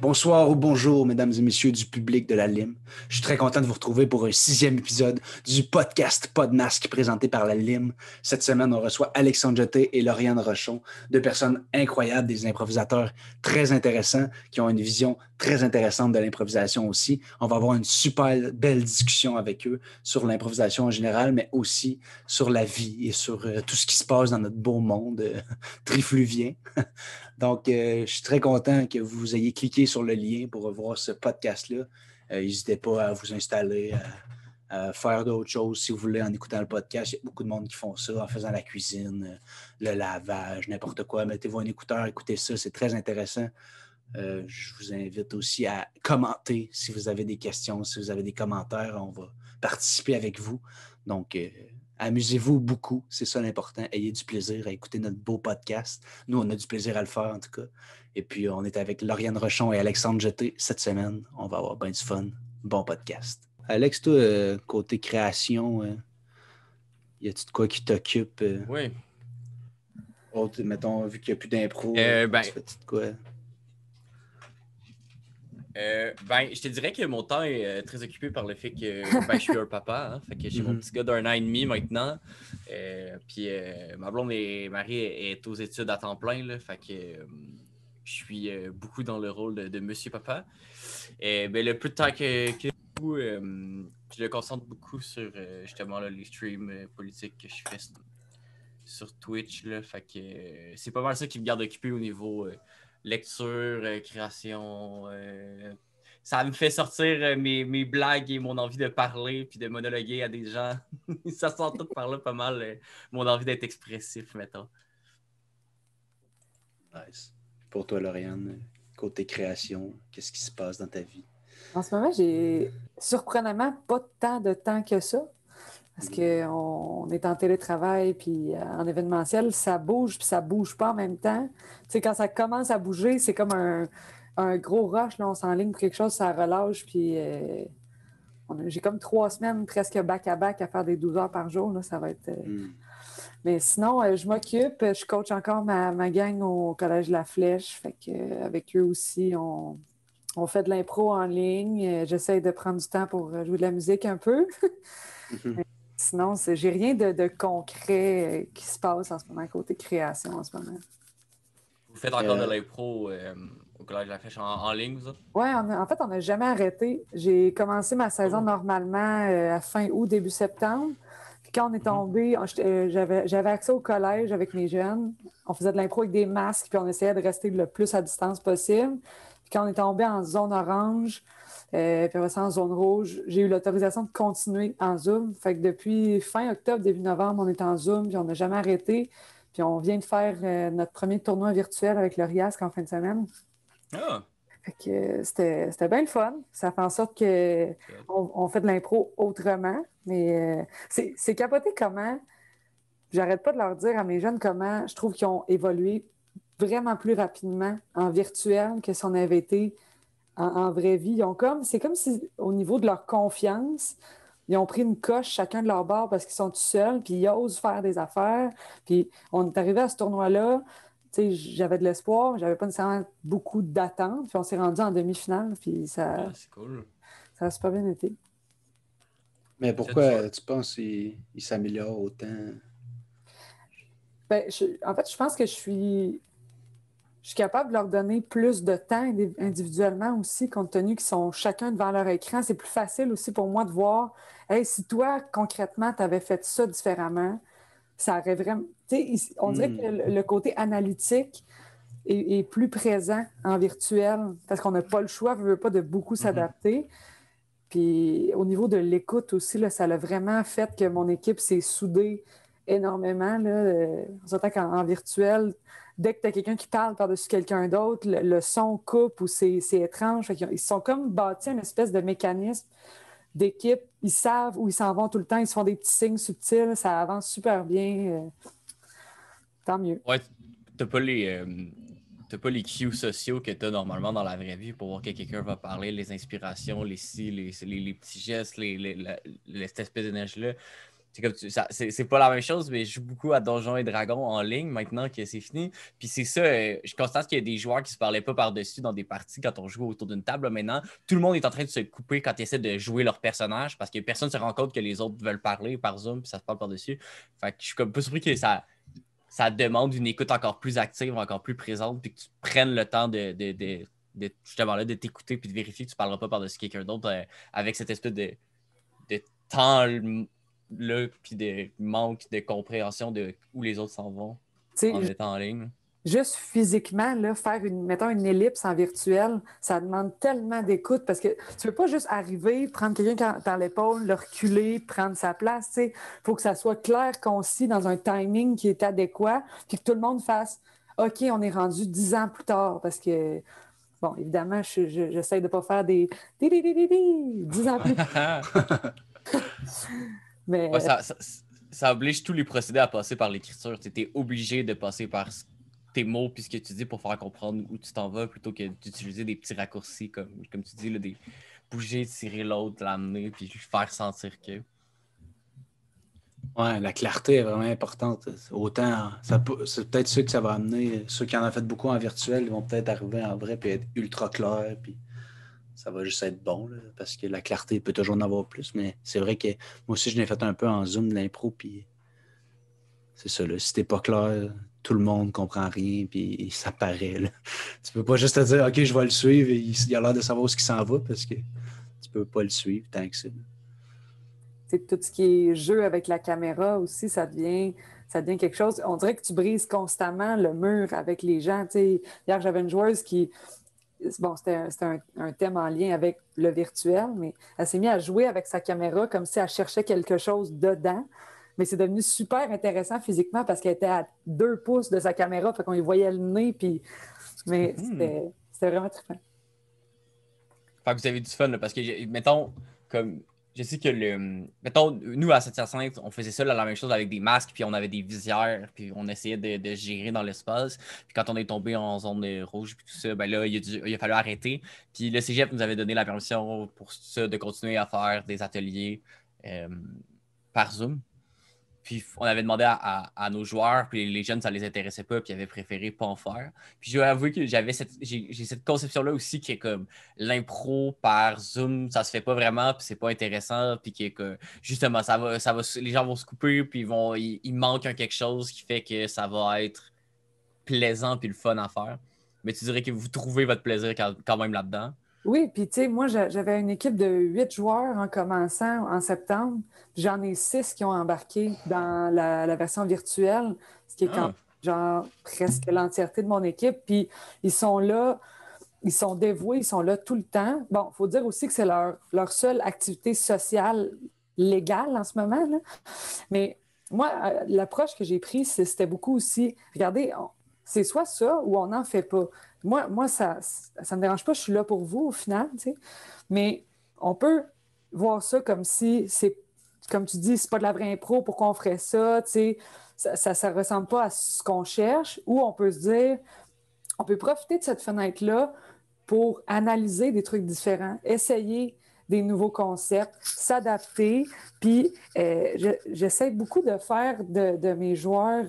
Bonsoir ou bonjour, mesdames et messieurs du public de la Lime. Je suis très content de vous retrouver pour un 6e épisode du podcast Podmasque présenté par la Lime. Cette semaine, on reçoit Alexandre Jeté et Lauriane Rochon, deux personnes incroyables, des improvisateurs très intéressants qui ont une vision très intéressante de l'improvisation aussi. On va avoir une super belle discussion avec eux sur l'improvisation en général, mais aussi sur la vie et sur tout ce qui se passe dans notre beau monde trifluvien. Donc, je suis très content que vous ayez cliqué sur le lien pour voir ce podcast-là. N'hésitez pas à vous installer, à faire d'autres choses si vous voulez en écoutant le podcast. Il y a beaucoup de monde qui font ça en faisant la cuisine, le lavage, n'importe quoi. Mettez-vous un écouteur, écoutez ça, c'est très intéressant. Je vous invite aussi à commenter si vous avez des questions, si vous avez des commentaires. On va participer avec vous. Donc, amusez-vous beaucoup, c'est ça l'important. Ayez du plaisir à écouter notre beau podcast. Nous, on a du plaisir à le faire en tout cas. Et puis, on est avec Lauriane Rochon et Alexandre Jeté cette semaine. On va avoir bien du fun. Bon podcast. Alex, toi, côté création, y a-tu de quoi qui t'occupe? Oui. Autre, mettons, vu qu'il n'y a plus d'impro, tu fais de quoi? Je te dirais que mon temps est très occupé par le fait que je suis un papa. Fait que j'ai mon petit gars d'1 an et demi maintenant. Puis ma blonde Marie est aux études à temps plein. Là, fait que je suis beaucoup dans le rôle de monsieur papa. Le peu de temps que je le concentre beaucoup sur justement là, les streams politiques que je fais sur Twitch. Là, fait que c'est pas mal ça qui me garde occupé au niveau lecture, création. Ça me fait sortir mes blagues et mon envie de parler puis de monologuer à des gens. Ça sort tout par là pas mal mon envie d'être expressif, mettons. Nice. Pour toi, Lauriane, côté création, qu'est-ce qui se passe dans ta vie? En ce moment, j'ai surprenamment pas tant de temps que ça. Parce qu'on est en télétravail puis en événementiel, ça bouge puis ça bouge pas en même temps. Tu sais, quand ça commence à bouger, c'est comme un gros rush. Là, on s'enligne pour quelque chose, ça relâche. Puis j'ai comme 3 semaines presque back-à-back à faire des 12 heures par jour. Là, ça va être... Mais sinon, je m'occupe. Je coach encore ma gang au Collège La Flèche. Fait que, avec eux aussi, on fait de l'impro en ligne. J'essaie de prendre du temps pour jouer de la musique un peu. Sinon, j'ai rien de concret qui se passe en ce moment, côté création en ce moment. Vous faites encore de l'impro au Collège de la Flèche en ligne, vous autres? Oui, en fait, on n'a jamais arrêté. J'ai commencé ma saison normalement à fin août, début septembre. Puis quand on est tombé, j'avais accès au collège avec mes jeunes. On faisait de l'impro avec des masques, puis on essayait de rester le plus à distance possible. Puis quand on est tombé en zone orange, puis après ça, en zone rouge, j'ai eu l'autorisation de continuer en Zoom. Fait que depuis fin octobre, début novembre, on est en Zoom, puis on n'a jamais arrêté. Puis on vient de faire notre premier tournoi virtuel avec le RIASC en fin de semaine. Ah! Fait que c'était bien le fun. Ça fait en sorte qu'on fait de l'impro autrement. Mais c'est capoté comment... J'arrête pas de leur dire à mes jeunes comment je trouve qu'ils ont évolué vraiment plus rapidement en virtuel que si on avait été en vraie vie. C'est comme si, au niveau de leur confiance, ils ont pris une coche chacun de leur bord parce qu'ils sont tout seuls, puis ils osent faire des affaires. Puis on est arrivé à ce tournoi-là, tu sais, j'avais de l'espoir, j'avais pas nécessairement beaucoup d'attentes, puis on s'est rendu en demi-finale, puis ça c'est cool. Ça a super bien été. Mais pourquoi tu penses qu'il s'améliore autant? En fait, je pense que je suis capable de leur donner plus de temps individuellement aussi, compte tenu qu'ils sont chacun devant leur écran. C'est plus facile aussi pour moi de voir, hey, si toi, concrètement, tu avais fait ça différemment, ça aurait vraiment... On dirait que le côté analytique est plus présent en virtuel, parce qu'on n'a pas le choix, on ne veut pas de beaucoup s'adapter. Puis au niveau de l'écoute aussi, là, ça a vraiment fait que mon équipe s'est soudée énormément. On s'entend qu'en virtuel, dès que tu as quelqu'un qui parle par-dessus quelqu'un d'autre, le son coupe ou c'est étrange. Ils se sont comme bâtis une espèce de mécanisme d'équipe. Ils savent où ils s'en vont tout le temps. Ils se font des petits signes subtils. Ça avance super bien. Tant mieux. Ouais, t'as pas les cues sociaux que tu as normalement dans la vraie vie pour voir que quelqu'un va parler, les inspirations, les petits gestes, cette espèce d'énergie-là. c'est pas la même chose, mais je joue beaucoup à Donjons et Dragons en ligne maintenant que c'est fini. Puis c'est ça, je constate qu'il y a des joueurs qui se parlaient pas par-dessus dans des parties quand on joue autour d'une table. Là, maintenant, tout le monde est en train de se couper quand ils essaient de jouer leur personnage parce que personne se rend compte que les autres veulent parler par Zoom puis ça se parle par-dessus. Fait que je suis comme pas surpris que ça demande une écoute encore plus active, encore plus présente, puis que tu prennes le temps justement là, de t'écouter puis de vérifier que tu ne parleras pas par-dessus quelqu'un d'autre avec cette espèce de temps là, puis de manque de compréhension de où les autres s'en vont en étant en ligne. Juste physiquement, là, faire mettons une ellipse en virtuel, ça demande tellement d'écoute parce que tu ne veux pas juste arriver, prendre quelqu'un par l'épaule, le reculer, prendre sa place. Il faut que ça soit clair, concis, dans un timing qui est adéquat, puis que tout le monde fasse OK, on est rendu 10 ans plus tard parce que. Bon, évidemment, j'essaie de ne pas faire des 10 ans plus tard. Mais ouais, ça oblige tous les procédés à passer par l'écriture. Tu es obligé de passer par tes mots puis ce que tu dis pour faire comprendre où tu t'en vas plutôt que d'utiliser des petits raccourcis comme tu dis, là, des bouger, tirer l'autre, l'amener puis lui faire sentir que. Ouais, la clarté est vraiment importante. Autant, c'est peut-être ça que ça va amener. Ceux qui en ont fait beaucoup en virtuel, ils vont peut-être arriver en vrai et être ultra clairs. Puis ça va juste être bon, là, parce que la clarté peut toujours en avoir plus. Mais c'est vrai que moi aussi, je l'ai fait un peu en Zoom de l'impro. Puis c'est ça, là, si t'es pas clair, tout le monde comprend rien. Puis ça paraît. Là. Tu peux pas juste te dire, OK, je vais le suivre. Et il a l'air de savoir ce qui s'en va parce que tu peux pas le suivre tant que ça. Tout ce qui est jeu avec la caméra aussi, ça devient quelque chose. On dirait que tu brises constamment le mur avec les gens. T'sais, hier, j'avais une joueuse qui. Bon, c'était un thème en lien avec le virtuel, mais elle s'est mise à jouer avec sa caméra comme si elle cherchait quelque chose dedans. Mais c'est devenu super intéressant physiquement parce qu'elle était à 2 pouces de sa caméra, fait qu'on y voyait le nez. Mais c'était vraiment très fun. Fait que vous avez du fun, là, parce que, mettons, comme. Je sais que mettons, nous à 705, on faisait ça là, la même chose avec des masques, puis on avait des visières, puis on essayait de gérer dans l'espace. Puis quand on est tombé en zone rouge, puis tout ça, ben là, il a fallu arrêter. Puis le Cégep nous avait donné la permission pour ça de continuer à faire des ateliers par Zoom. Puis on avait demandé à nos joueurs, puis les jeunes, ça les intéressait pas, puis ils avaient préféré pas en faire. Puis je dois avouer que j'ai cette conception-là aussi qui est comme l'impro par Zoom, ça se fait pas vraiment, puis c'est pas intéressant, puis qui est que justement, les gens vont se couper, puis il manque quelque chose qui fait que ça va être plaisant puis le fun à faire. Mais tu dirais que vous trouvez votre plaisir quand même là-dedans. Oui, puis tu sais, moi, j'avais une équipe de 8 joueurs en commençant en septembre. J'en ai 6 qui ont embarqué dans la version virtuelle, ce qui est quand genre presque l'entièreté de mon équipe. Puis ils sont là, ils sont dévoués, ils sont là tout le temps. Bon, il faut dire aussi que c'est leur seule activité sociale légale en ce moment, là. Mais moi, l'approche que j'ai prise, c'était beaucoup aussi, regardez, c'est soit ça ou on n'en fait pas. Moi ça ne me dérange pas, je suis là pour vous au final, tu sais. Mais on peut voir ça comme si c'est, comme tu dis, c'est pas de la vraie impro, pourquoi on ferait ça, tu sais. Ça ressemble pas à ce qu'on cherche. Ou on peut se dire, on peut profiter de cette fenêtre-là pour analyser des trucs différents, essayer des nouveaux concepts, s'adapter. Puis, j'essaie beaucoup de faire de mes joueurs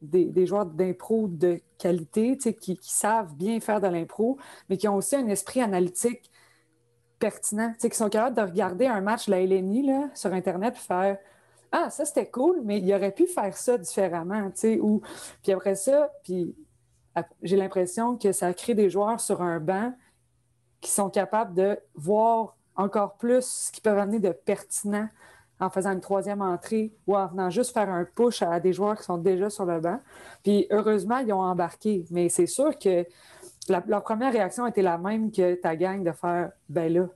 des joueurs d'impro de qualité, qui savent bien faire de l'impro, mais qui ont aussi un esprit analytique pertinent, qui sont capables de regarder un match de la LNI là, sur Internet et faire « Ah, ça, c'était cool, mais il aurait pu faire ça différemment. » Puis après ça, j'ai l'impression que ça crée des joueurs sur un banc qui sont capables de voir encore plus ce qu'ils peuvent amener de pertinent en faisant une troisième entrée ou en venant juste faire un push à des joueurs qui sont déjà sur le banc. Puis heureusement, ils ont embarqué. Mais c'est sûr que leur première réaction était la même que ta gang de faire « Ben là,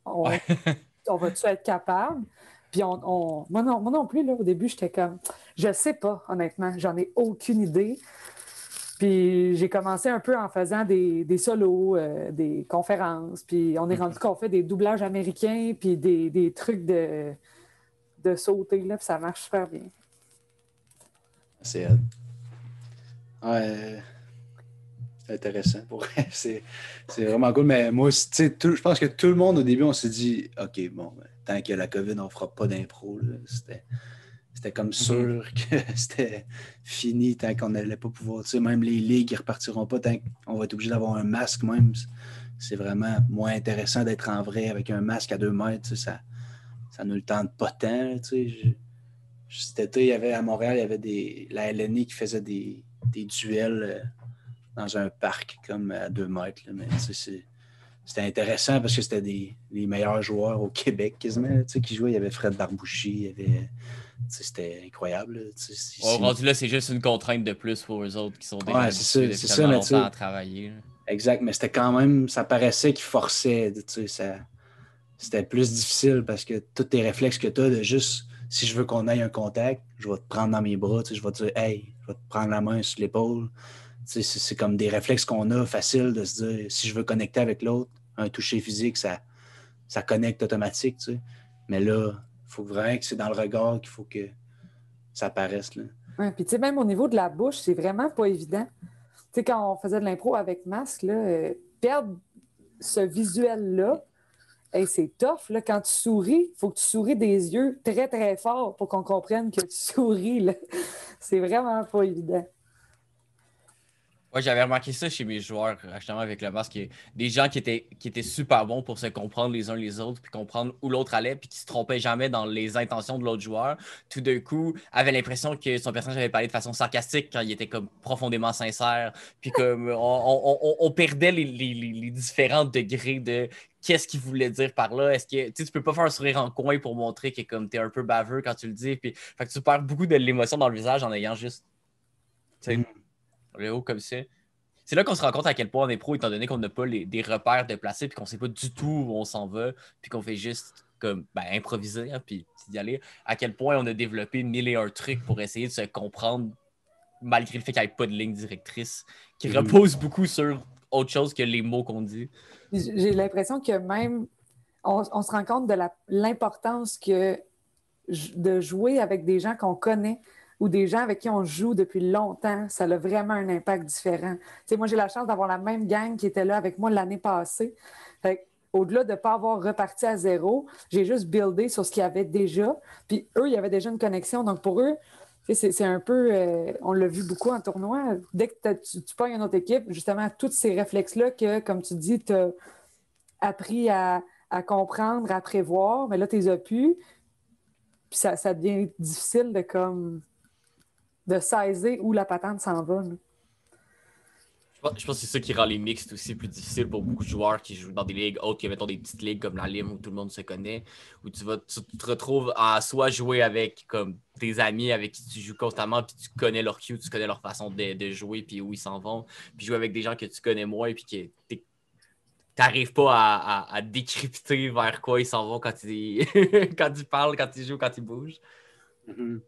on va-tu être capable? » Puis moi non plus, là, au début, j'étais comme « Je sais pas, honnêtement. J'en ai aucune idée. » Puis j'ai commencé un peu en faisant des solos, des conférences. Puis on est rendu qu'on fait des doublages américains, puis des trucs de sauter, là, puis ça marche super bien. C'est intéressant. C'est vraiment cool. Mais moi aussi, je pense que tout le monde, au début, on s'est dit, OK, bon, tant que la COVID, on ne fera pas d'impro. C'était comme sûr que c'était fini tant qu'on n'allait pas pouvoir. Tu sais, même les ligues ne repartiront pas tant qu'on va être obligé d'avoir un masque même. C'est vraiment moins intéressant d'être en vrai avec un masque à 2 mètres. Tu sais, ça nous le tente pas tant. Tu sais. Cet été, il y avait à Montréal, il y avait la LNI qui faisait des duels dans un parc comme à 2 mètres. Là. Mais tu sais, c'était intéressant parce que c'était les meilleurs joueurs au Québec quasiment tu sais, qui jouaient. Il y avait Fred Barbouchi, il y avait. C'était incroyable. Rendu là, c'est juste une contrainte de plus pour eux autres qui sont déjà habitués depuis tellement longtemps à travailler. Là. Exact, mais c'était quand même, ça paraissait qu'ils forçaient. C'était plus difficile parce que tous tes réflexes que tu as de juste, si je veux qu'on aille un contact, je vais te prendre dans mes bras, je vais te dire, hey, je vais te prendre la main sur l'épaule. C'est comme des réflexes qu'on a faciles de se dire, si je veux connecter avec l'autre, un toucher physique, ça connecte automatique. T'sais. Mais là, il faut vraiment que c'est dans le regard qu'il faut que ça apparaisse. Là. Ouais, puis tu sais, même au niveau de la bouche, c'est vraiment pas évident. Tu sais, quand on faisait de l'impro avec masque, là, perdre ce visuel-là, hey, c'est tough. Là. Quand tu souris, il faut que tu souris des yeux très, très fort pour qu'on comprenne que tu souris. Là. C'est vraiment pas évident. Ouais, j'avais remarqué ça chez mes joueurs, justement, avec le masque. Des gens qui étaient super bons pour se comprendre les uns les autres, puis comprendre où l'autre allait, puis qui se trompaient jamais dans les intentions de l'autre joueur. Tout d'un coup, avait l'impression que son personnage avait parlé de façon sarcastique quand il était comme profondément sincère. Puis comme on perdait les différents degrés de qu'est-ce qu'il voulait dire par là. Est-ce que tu peux pas faire un sourire en coin pour montrer que comme t'es un peu baveux quand tu le dis. Puis fait que tu perds beaucoup de l'émotion dans le visage en ayant juste. Le haut comme ça. C'est là qu'on se rend compte à quel point on est pro, étant donné qu'on n'a pas des repères de placer, puis qu'on sait pas du tout où on s'en va, puis qu'on fait juste comme improviser, hein, puis d'y aller. À quel point on a développé 1001 trucs pour essayer de se comprendre, malgré le fait qu'il n'y ait pas de ligne directrice, qui repose beaucoup sur autre chose que les mots qu'on dit. J'ai l'impression que même on se rend compte de l'importance que de jouer avec des gens qu'on connaît ou des gens avec qui on joue depuis longtemps, ça a vraiment un impact différent. T'sais, moi, j'ai la chance d'avoir la même gang qui était là avec moi l'année passée. Au-delà de ne pas avoir reparti à zéro, j'ai juste buildé sur ce qu'il y avait déjà. Puis eux, il y avait déjà une connexion. Donc pour eux, c'est un peu, on l'a vu beaucoup en tournoi. Dès que tu pognes une autre équipe, justement, tous ces réflexes-là que, comme tu dis, tu as appris à comprendre, à prévoir, mais là, tu les as plus. Puis ça devient difficile de saisir où la patente s'en va. Là. Je pense que c'est ça qui rend les mixtes aussi plus difficiles pour beaucoup de joueurs qui jouent dans des ligues autres que, mettons, des petites ligues comme la Lime où tout le monde se connaît, où tu te retrouves à soit jouer avec comme tes amis avec qui tu joues constamment, puis tu connais leur cue, tu connais leur façon de jouer, puis où ils s'en vont, puis jouer avec des gens que tu connais moins, puis que t'arrives pas à décrypter vers quoi ils s'en vont quand ils, quand ils parlent, quand ils jouent, quand ils bougent. Mm-hmm.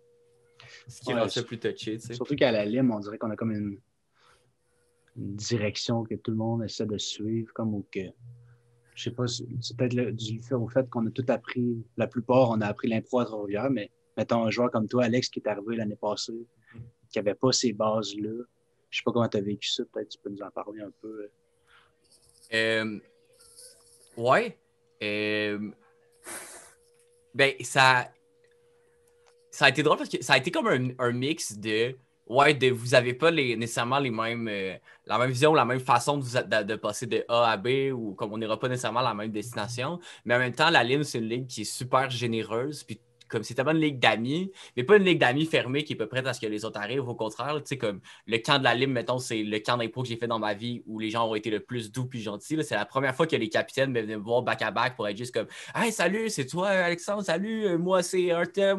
Ce qui rend ça plus touché, tu sais. Surtout qu'à la Lime, on dirait qu'on a comme une direction que tout le monde essaie de suivre, comme ou que, je sais pas, c'est peut-être dû au fait qu'on a tout appris, la plupart, on a appris l'impro à Trois-Rivières, mais mettons un joueur comme toi, Alex, qui est arrivé l'année passée, qui n'avait pas ces bases-là. Je sais pas comment tu as vécu ça, peut-être tu peux nous en parler un peu. Ouais. Ben, ça a été drôle parce que ça a été comme un mix de. Ouais, vous avez pas nécessairement les mêmes, la même vision, la même façon de passer de A à B, ou comme on n'ira pas nécessairement à la même destination. Mais en même temps, la Lime, c'est une ligue qui est super généreuse. Puis comme c'est tellement une ligue d'amis, mais pas une ligue d'amis fermée qui est pas prête à ce que les autres arrivent. Au contraire, tu sais, comme le camp de la Lime, mettons, c'est le camp d'impro que j'ai fait dans ma vie où les gens ont été le plus doux puis gentils. C'est la première fois que les capitaines venaient me voir back-à-back pour être juste comme hey, salut, c'est toi, Alexandre, salut, moi c'est un tel,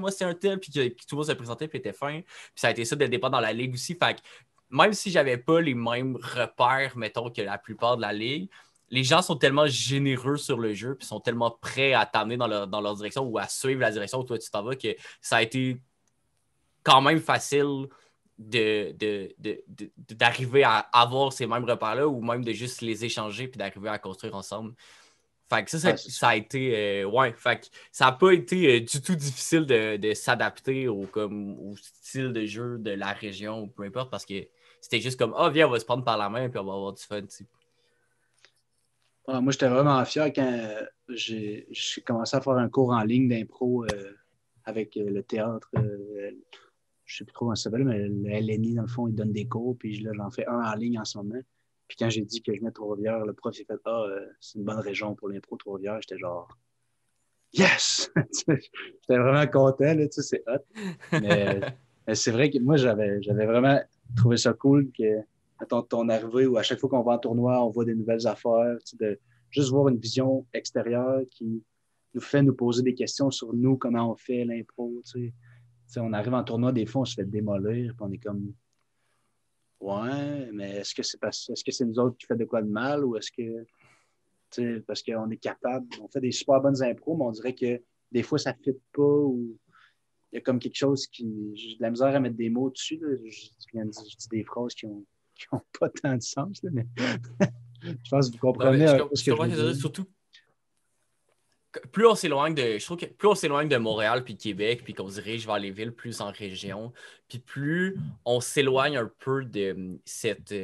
puis que tout le monde se présentait puis était fin. Puis ça a été ça dès le départ dans la ligue aussi. Fait que même si j'avais pas les mêmes repères, mettons, que la plupart de la ligue, les gens sont tellement généreux sur le jeu puis sont tellement prêts à t'amener dans leur direction ou à suivre la direction où toi tu t'en vas que ça a été quand même facile d'arriver à avoir ces mêmes repères-là ou même de juste les échanger puis d'arriver à construire ensemble. Fait que ça a été... fait que ça n'a pas été du tout difficile de s'adapter au style de jeu de la région ou peu importe parce que c'était juste comme « Ah, viens, on va se prendre par la main puis on va avoir du fun. » Moi, j'étais vraiment fier quand j'ai commencé à faire un cours en ligne d'impro avec le théâtre. Je ne sais plus trop comment ça s'appelle, mais le LNI, dans le fond, il donne des cours. Puis là, j'en fais un en ligne en ce moment. Puis quand j'ai dit que je venais de Trois-Rivières, le prof il a fait c'est une bonne région pour l'impro Trois-Rivières. J'étais genre yes! J'étais vraiment content, là, tu sais, c'est hot. Mais c'est vrai que moi, j'avais vraiment trouvé ça cool que, mettons, ton arrivée où à chaque fois qu'on va en tournoi, on voit des nouvelles affaires, tu sais, de juste voir une vision extérieure qui nous fait nous poser des questions sur nous, comment on fait l'impro, tu sais. Tu sais, on arrive en tournoi, des fois, on se fait démolir, puis on est comme ouais, mais est-ce que c'est nous autres qui fait de quoi de mal ou est-ce que parce qu'on est capable, on fait des super bonnes impros, mais on dirait que des fois, ça ne fit pas ou il y a comme quelque chose qui. J'ai de la misère à mettre des mots dessus. Là. Je dis des phrases qui n'ont pas tant de sens, là, mais je pense que vous Non, mais comprenez un peu ce je que je comprends veux ce que tu veux dire. dire, surtout plus on s'éloigne de. Je trouve que plus on s'éloigne de Montréal puis de Québec, puis qu'on se dirige vers les villes plus en région, puis plus on s'éloigne un peu de cette.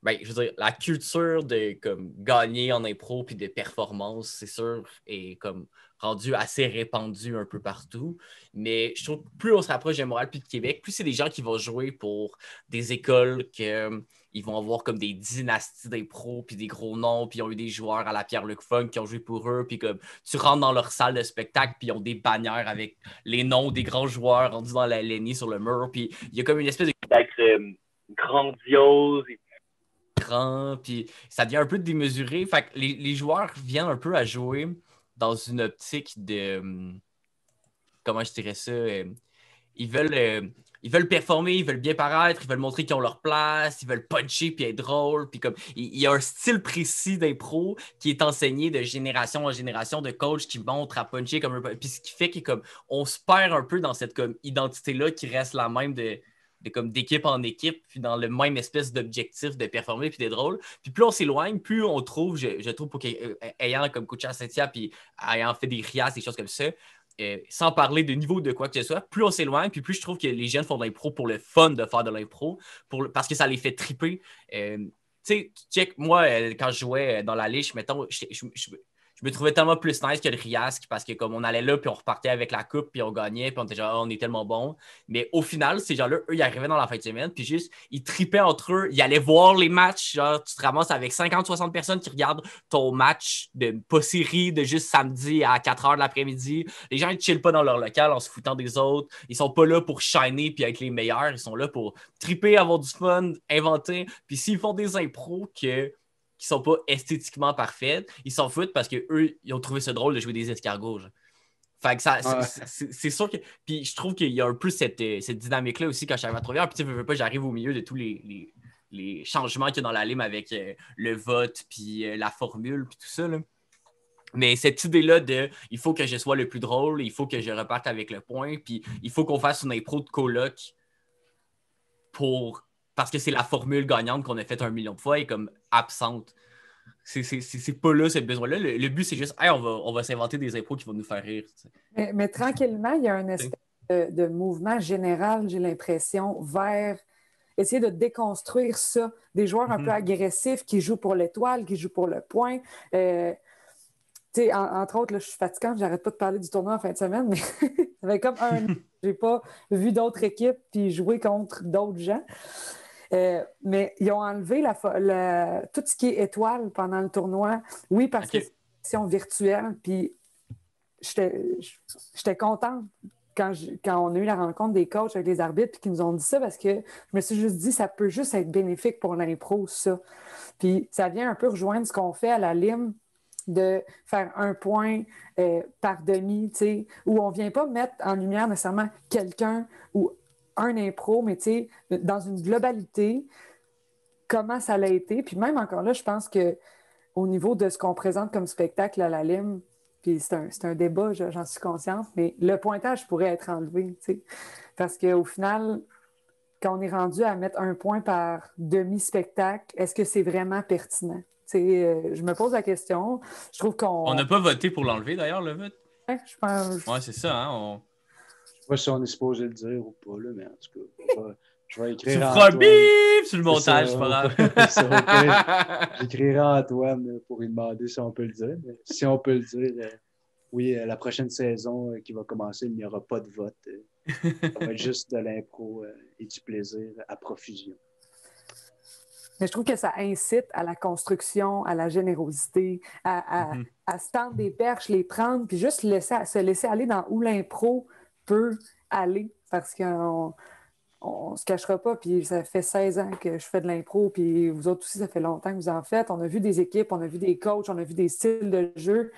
Ben, je veux dire, la culture de comme gagner en impro puis de performance, c'est sûr, est comme rendue assez répandue un peu partout. Mais je trouve que plus on se rapproche de Montréal puis de Québec, plus c'est des gens qui vont jouer pour des écoles que ils vont avoir comme des dynasties d'impro, puis des gros noms, puis ils ont eu des joueurs à la Pierre-Luc Funk qui ont joué pour eux, puis comme tu rentres dans leur salle de spectacle, puis ils ont des bannières avec les noms des grands joueurs rendus dans la LNI sur le mur, puis il y a comme une espèce de d'être grandiose et grand, puis ça devient un peu démesuré. Fait que les joueurs viennent un peu à jouer dans une optique de comment je dirais ça, ils veulent, ils veulent performer, ils veulent bien paraître, ils veulent montrer qu'ils ont leur place, ils veulent puncher puis être drôle. Puis comme, il y a un style précis d'impro qui est enseigné de génération en génération de coachs qui montrent à puncher comme un. Puis ce qui fait que comme, on se perd un peu dans cette comme, identité-là qui reste la même comme d'équipe en équipe, puis dans le même espèce d'objectif de performer puis d'être drôle. Puis plus on s'éloigne, plus on trouve, je trouve, pour ayant comme coach à Saint-Ia, puis ayant fait des rias, des choses comme ça, sans parler de niveau de quoi que ce soit, plus on s'éloigne, puis plus je trouve que les jeunes font de l'impro pour le fun de faire de l'impro, parce que ça les fait triper. Tu sais, check, moi, quand je jouais dans la Liche, mettons, je me trouvais tellement plus nice que le Riasque parce que comme on allait là, puis on repartait avec la coupe, puis on gagnait, puis on était genre, oh, on est tellement bon. Mais au final, ces gens-là, eux, ils arrivaient dans la fin de semaine, puis juste, ils tripaient entre eux, ils allaient voir les matchs. Genre, tu te ramasses avec 50-60 personnes qui regardent ton match de pas série de juste samedi à 4 h de l'après-midi. Les gens, ils chillent pas dans leur local en se foutant des autres. Ils sont pas là pour shiner puis être les meilleurs. Ils sont là pour triper, avoir du fun, inventer. Puis s'ils font des impros qui sont pas esthétiquement parfaites, ils s'en foutent parce qu'eux, ils ont trouvé ça drôle de jouer des escargots. Genre. Fait que ça, Ouais. c'est sûr que. Puis je trouve qu'il y a un peu cette dynamique-là aussi quand j'arrive à Trois-Rivières. Puis tu sais, veux pas, j'arrive au milieu de tous les changements qu'il y a dans la lime avec le vote, puis la formule, puis tout ça. Là. Mais cette idée-là de il faut que je sois le plus drôle, il faut que je reparte avec le point, puis il faut qu'on fasse une impro de coloc parce que c'est la formule gagnante qu'on a faite 1 million de fois et comme absente. C'est pas là ce besoin-là. Le but, c'est juste, hey, on va s'inventer des impros qui vont nous faire rire. Mais tranquillement, il y a un espèce de mouvement général, j'ai l'impression, vers essayer de déconstruire ça. Des joueurs un peu agressifs qui jouent pour l'étoile, qui jouent pour le point. Entre autres, là, je suis fatiguante, j'arrête pas de parler du tournoi en fin de semaine, mais ça fait comme un an que j'ai pas vu d'autres équipes puis jouer contre d'autres gens. Mais ils ont enlevé tout ce qui est étoile pendant le tournoi. Oui, parce que c'est une version virtuelle. Puis j'étais contente quand on a eu la rencontre des coachs avec les arbitres puis qu'ils nous ont dit ça parce que je me suis juste dit ça peut juste être bénéfique pour l'impro, ça. Puis ça vient un peu rejoindre ce qu'on fait à la Lime de faire un point par demi, tu sais, où on ne vient pas mettre en lumière nécessairement quelqu'un ou un impro, mais tu sais, dans une globalité, comment ça l'a été. Puis même encore là, je pense qu'au niveau de ce qu'on présente comme spectacle à la Lime, puis c'est un débat, j'en suis consciente, mais le pointage pourrait être enlevé, tu sais, parce qu'au final, quand on est rendu à mettre un point par demi-spectacle, est-ce que c'est vraiment pertinent? Je me pose la question. Je trouve qu'on... On n'a pas voté pour l'enlever, d'ailleurs, le vote. Ouais, je pense... Ouais, c'est ça. Hein, Je sais pas si on est supposé le dire ou pas, là, mais en tout cas, Je vais Tu écrire à feras un Antoine. bip sur le C'est montage, ça, c'est pas c'est au pire, grave. j'écrirai à Antoine pour lui demander si on peut le dire. Mais si on peut le dire, oui, la prochaine saison qui va commencer, il n'y aura pas de vote. Ça va être juste de l'impro et du plaisir à profusion. Mais je trouve que ça incite à la construction, à la générosité, à se tendre des perches, les prendre, puis juste se laisser aller dans où l'impro peut aller. Parce qu'on ne se cachera pas, puis ça fait 16 ans que je fais de l'impro, puis vous autres aussi, ça fait longtemps que vous en faites. On a vu des équipes, on a vu des coachs, on a vu des styles de jeu.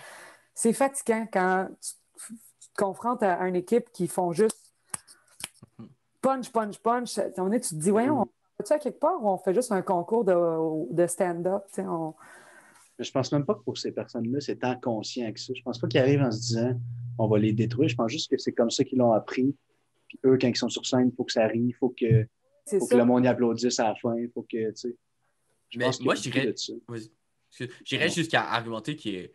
C'est fatigant quand tu te confrontes à une équipe qui font juste punch, punch, punch. À un moment donné, tu te dis, voyons, on fait ça quelque part ou on fait juste un concours de stand-up? Je pense même pas que pour ces personnes-là, c'est tant conscient que ça. Je pense pas qu'ils arrivent en se disant on va les détruire. Je pense juste que c'est comme ça qu'ils l'ont appris. Puis eux, quand ils sont sur scène, il faut que ça rie, il faut que le monde y applaudisse à la fin. Il faut que, tu sais. Je Mais pense moi, qu'il y a beaucoup de ça. j'irais jusqu'à argumenter que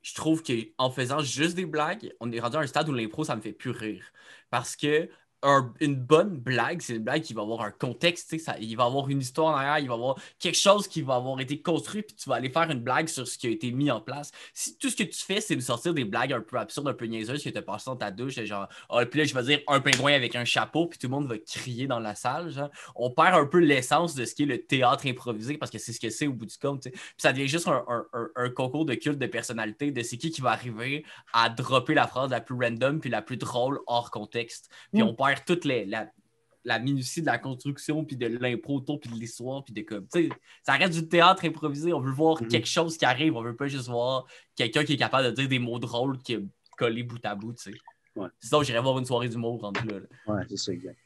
je trouve qu'en faisant juste des blagues, on est rendu à un stade où l'impro, ça me fait plus rire. Parce que une bonne blague, c'est une blague qui va avoir un contexte, tu sais, il va avoir une histoire derrière, il va avoir quelque chose qui va avoir été construit, puis tu vas aller faire une blague sur ce qui a été mis en place. Si tout ce que tu fais, c'est de sortir des blagues un peu absurdes, un peu niaiseuses, que tu as passé dans ta douche, genre, puis là, je vais dire un pingouin avec un chapeau, puis tout le monde va crier dans la salle, genre, on perd un peu l'essence de ce qui est le théâtre improvisé, parce que c'est ce que c'est au bout du compte, tu sais. Puis ça devient juste un concours de culte de personnalité, de c'est qui va arriver à dropper la phrase la plus random, puis la plus drôle hors contexte. Puis on perd toute la minutie de la construction, puis de l'impro autour, puis de l'histoire, puis de comme, tu sais, ça reste du théâtre improvisé. On veut voir quelque chose qui arrive, on veut pas juste voir quelqu'un qui est capable de dire des mots drôles qui est collé bout à bout, tu sais. Ouais. Sinon, j'irais voir une soirée d'humour rendu là. Ouais, c'est ça, exact.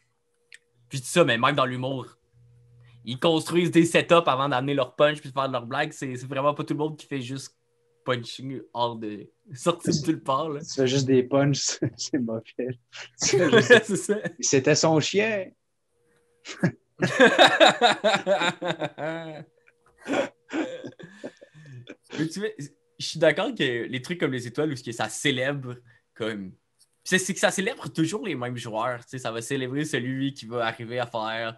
Puis c'est ça, mais même dans l'humour, ils construisent des setups avant d'amener leur punch puis de faire de leur blague. C'est vraiment pas tout le monde qui fait juste punching hors de sortie de nulle part. Là. Tu fais juste des punches, c'est mauvais. C'est ça. C'était son chien. Mais tu vois, je suis d'accord que les trucs comme les étoiles, où ça célèbre comme. C'est que ça célèbre toujours les mêmes joueurs. Tu sais, ça va célébrer celui qui va arriver à faire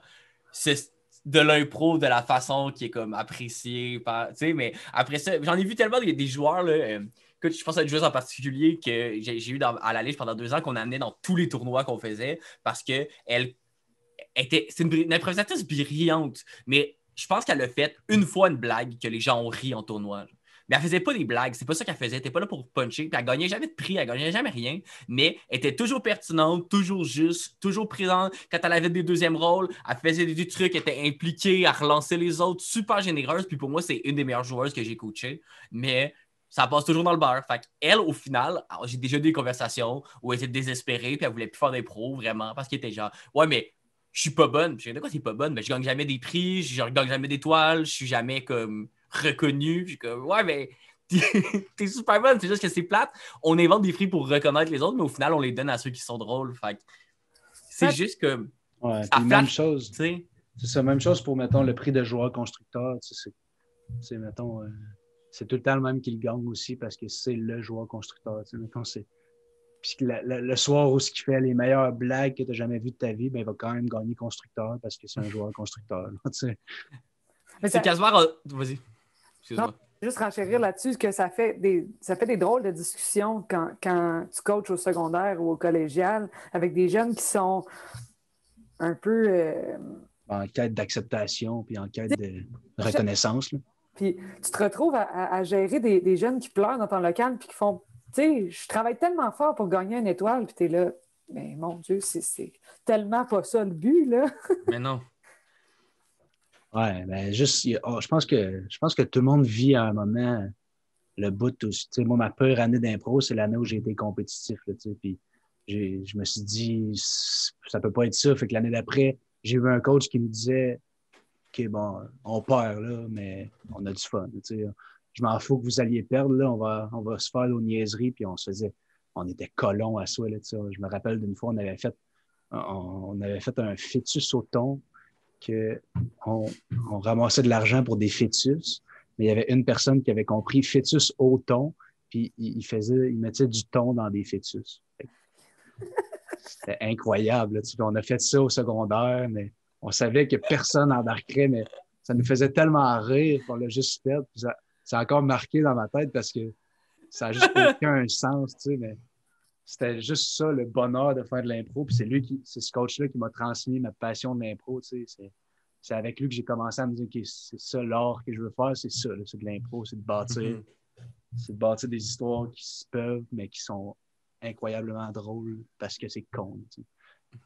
de l'impro de la façon qui est comme appréciée par. Tu sais, mais après ça, j'en ai vu tellement des joueurs là. Écoute, je pense à une joueuse en particulier que j'ai eu à la Lige pendant 2 ans qu'on amenait dans tous les tournois qu'on faisait parce que c'est une improvisatrice brillante, mais je pense qu'elle a fait une fois une blague que les gens ont ri en tournoi. Mais elle faisait pas des blagues, c'est pas ça qu'elle faisait. Elle était pas là pour puncher, puis elle gagnait jamais de prix, elle gagnait jamais rien, mais elle était toujours pertinente, toujours juste, toujours présente. Quand elle avait des deuxièmes rôles, elle faisait des trucs, elle était impliquée, elle relançait les autres, super généreuse, puis pour moi, c'est une des meilleures joueuses que j'ai coachées, mais ça passe toujours dans le beurre. Fait qu'elle, au final, alors, j'ai déjà eu des conversations où elle était désespérée, puis elle voulait plus faire d'impro, vraiment, parce qu'elle était genre, ouais, mais je suis pas bonne. Je dis, de quoi c'est pas bonne? Mais je gagne jamais des prix, je gagne jamais d'étoiles, je suis jamais comme reconnu. Je suis comme, ouais, mais t'es super bonne, c'est juste que c'est plate. On invente des prix pour reconnaître les autres, mais au final, on les donne à ceux qui sont drôles. Fait c'est juste comme. Ouais, puis même chose. C'est ça, même chose pour, mettons, le prix de joueur constructeur. C'est mettons, c'est tout le temps le même qui le gagne aussi parce que c'est le joueur constructeur. Mettons, c'est. Puis le soir où il fait les meilleures blagues que tu n'as jamais vues de ta vie, ben, il va quand même gagner constructeur parce que c'est un joueur constructeur. Mais c'est quasiment. Vas-y. Excuse-moi. Non, juste renchérir là-dessus que ça fait des drôles de discussions quand tu coaches au secondaire ou au collégial avec des jeunes qui sont un peu. En quête d'acceptation puis en quête de reconnaissance. Là. Puis tu te retrouves à gérer des jeunes qui pleurent dans ton local puis qui font. Tu sais, je travaille tellement fort pour gagner une étoile, puis t'es là, mais mon Dieu, c'est tellement pas ça le but, là. Mais non. Ouais, mais juste, je pense que tout le monde vit à un moment le bout aussi. Tu sais, moi, ma pire année d'impro, c'est l'année où j'ai été compétitif, là, tu sais, puis je me suis dit, ça peut pas être ça. Fait que l'année d'après, j'ai eu un coach qui me disait, OK, bon, on perd, là, mais on a du fun, tu sais. Je m'en fous que vous alliez perdre, là, on va se faire nos niaiseries, puis on était colons à soi, là, tu sais. Je me rappelle d'une fois, on avait fait un fœtus au thon, qu'on ramassait de l'argent pour des fœtus, mais il y avait une personne qui avait compris fœtus au thon, puis il mettait du thon dans des fœtus. c'était incroyable. Là, tu sais. On a fait ça au secondaire, mais on savait que personne n'embarquerait, mais ça nous faisait tellement rire qu'on l'a juste fait. Puis ça a encore marqué dans ma tête parce que ça n'a juste aucun sens, tu sais, mais c'était juste ça, le bonheur de faire de l'impro. Puis c'est ce coach-là qui m'a transmis ma passion de l'impro, tu sais. C'est avec lui que j'ai commencé à me dire que c'est ça l'art que je veux faire, c'est ça, là, c'est de l'impro, c'est de bâtir. C'est de bâtir des histoires qui se peuvent, mais qui sont incroyablement drôles parce que c'est con. Tu sais.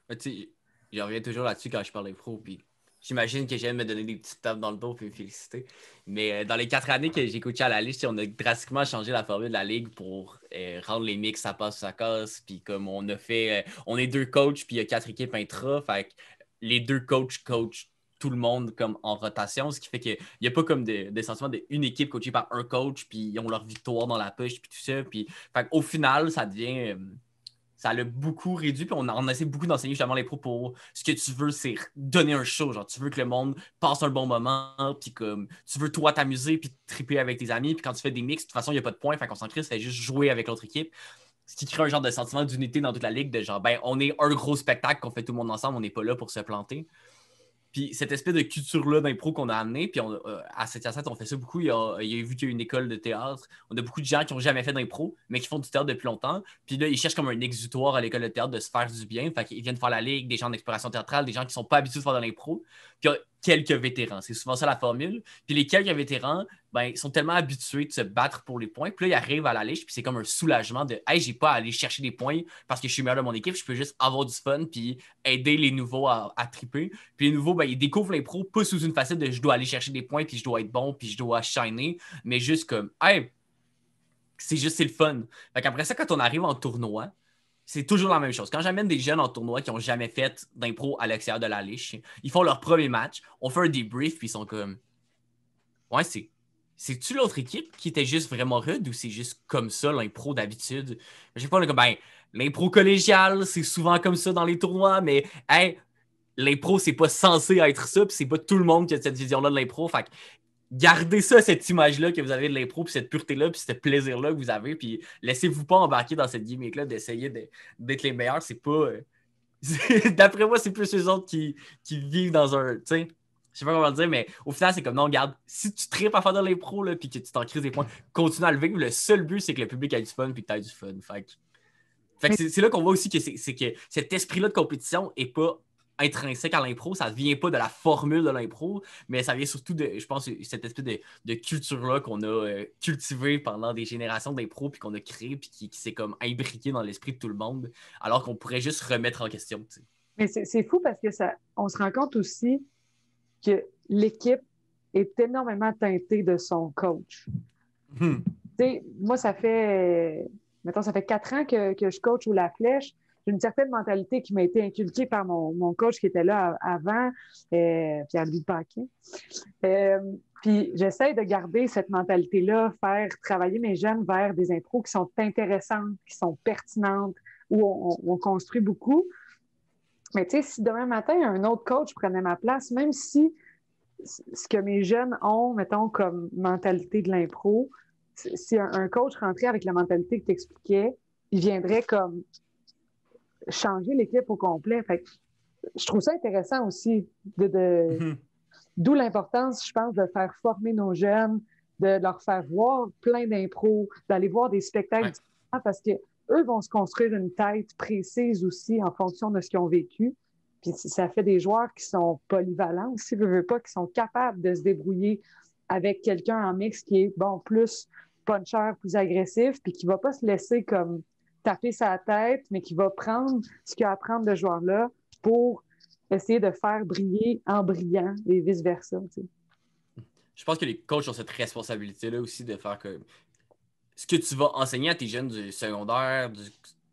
Mais tu sais, je reviens toujours là-dessus quand je parle d'impro, puis j'imagine que j'aime me donner des petites tapes dans le dos et me féliciter. Mais dans les 4 années que j'ai coaché à la Ligue, on a drastiquement changé la formule de la Ligue pour rendre les mix ça passe, ça casse. Puis comme on a fait, on est 2 coachs, puis il y a 4 équipes intra. Fait que les 2 coachent tout le monde comme en rotation, ce qui fait qu'il n'y a pas comme des sentiments d'une équipe coachée par un coach, puis ils ont leur victoire dans la poche, puis tout ça. Puis au final, ça devient... ça l'a beaucoup réduit, puis on essaie beaucoup d'enseigner justement les pros pour ce que tu veux, c'est donner un show. Genre, tu veux que le monde passe un bon moment, puis comme tu veux toi t'amuser, puis triper avec tes amis, puis quand tu fais des mix, de toute façon, il n'y a pas de points, fait qu'on s'en crée, c'est juste jouer avec l'autre équipe. Ce qui crée un genre de sentiment d'unité dans toute la ligue, de genre, ben, on est un gros spectacle qu'on fait tout le monde ensemble, on n'est pas là pour se planter. Puis cette espèce de culture-là d'impro qu'on a amenée, puis à 7 on fait ça beaucoup. Il y a vu qu'il y a une école de théâtre. On a beaucoup de gens qui n'ont jamais fait d'impro, mais qui font du théâtre depuis longtemps. Puis là, ils cherchent comme un exutoire à l'école de théâtre de se faire du bien. Fait qu'ils viennent faire la ligue, des gens d'exploration théâtrale, des gens qui ne sont pas habitués de faire de l'impro. Puis il y a quelques vétérans. C'est souvent ça la formule. Puis les quelques vétérans, ben, ils sont tellement habitués de se battre pour les points. Puis là, ils arrivent à la liche, puis c'est comme un soulagement de « Hey, j'ai pas à aller chercher des points parce que je suis meilleur de mon équipe. Je peux juste avoir du fun puis aider les nouveaux à triper. » Puis les nouveaux, ben, ils découvrent l'impro pas sous une facette de « Je dois aller chercher des points puis je dois être bon puis je dois shiner. » Mais juste comme « Hey, c'est le fun. » Fait qu'après ça, quand on arrive en tournoi, c'est toujours la même chose. Quand j'amène des jeunes en tournoi qui n'ont jamais fait d'impro à l'extérieur de la liche, ils font leur premier match, on fait un débrief, puis ils sont comme « Ouais, c'est-tu l'autre équipe qui était juste vraiment rude ou c'est juste comme ça l'impro d'habitude? » Je sais pas, on est comme « Ben, l'impro collégiale, c'est souvent comme ça dans les tournois, mais hey, l'impro, c'est pas censé être ça, puis c'est pas tout le monde qui a cette vision-là de l'impro. Fait que gardez ça, cette image-là que vous avez de l'impro, puis cette pureté-là, puis ce plaisir-là que vous avez, puis laissez-vous pas embarquer dans cette gimmick-là d'essayer d'être les meilleurs. C'est pas... D'après moi, c'est plus eux autres qui vivent dans un... Tu sais, je sais pas comment dire, mais au final, c'est comme non, regarde, si tu tripes à faire de l'impro, là, puis que tu t'en crises des points, continue à le vivre. Le seul but, c'est que le public ait du fun, puis que tu aies du fun. Fait que c'est là qu'on voit aussi que c'est que cet esprit-là de compétition est pas intrinsèque à l'impro, ça ne vient pas de la formule de l'impro, mais ça vient surtout de, je pense, cette espèce de culture-là qu'on a cultivée pendant des générations d'impro, puis qu'on a créé, puis qui s'est comme imbriqué dans l'esprit de tout le monde, alors qu'on pourrait juste remettre en question. T'sais. Mais c'est fou parce que on se rend compte aussi que l'équipe est énormément teintée de son coach. Moi, ça fait 4 ans que je coach au La Flèche. J'ai une certaine mentalité qui m'a été inculquée par mon coach qui était là avant, Pierre-Louis Paquin. Puis j'essaie de garder cette mentalité-là, faire travailler mes jeunes vers des impros qui sont intéressantes, qui sont pertinentes, où on construit beaucoup. Mais tu sais, si demain matin, un autre coach prenait ma place, même si ce que mes jeunes ont, mettons, comme mentalité de l'impro, si un coach rentrait avec la mentalité que tu expliquais, il viendrait comme changer l'équipe au complet. Fait que je trouve ça intéressant aussi, d'où l'importance, je pense, de faire former nos jeunes, de leur faire voir plein d'impros, d'aller voir des spectacles différents, parce que eux vont se construire une tête précise aussi en fonction de ce qu'ils ont vécu. Puis ça fait des joueurs qui sont polyvalents aussi, veut pas, qui sont capables de se débrouiller avec quelqu'un en mix qui est, bon, plus puncher, plus agressif, puis qui va pas se laisser comme taper sa tête, mais qui va prendre ce qu'il y a à prendre de ce joueur-là pour essayer de faire briller en brillant et vice-versa. Tu sais. Je pense que les coachs ont cette responsabilité-là aussi de faire que ce que tu vas enseigner à tes jeunes du secondaire, du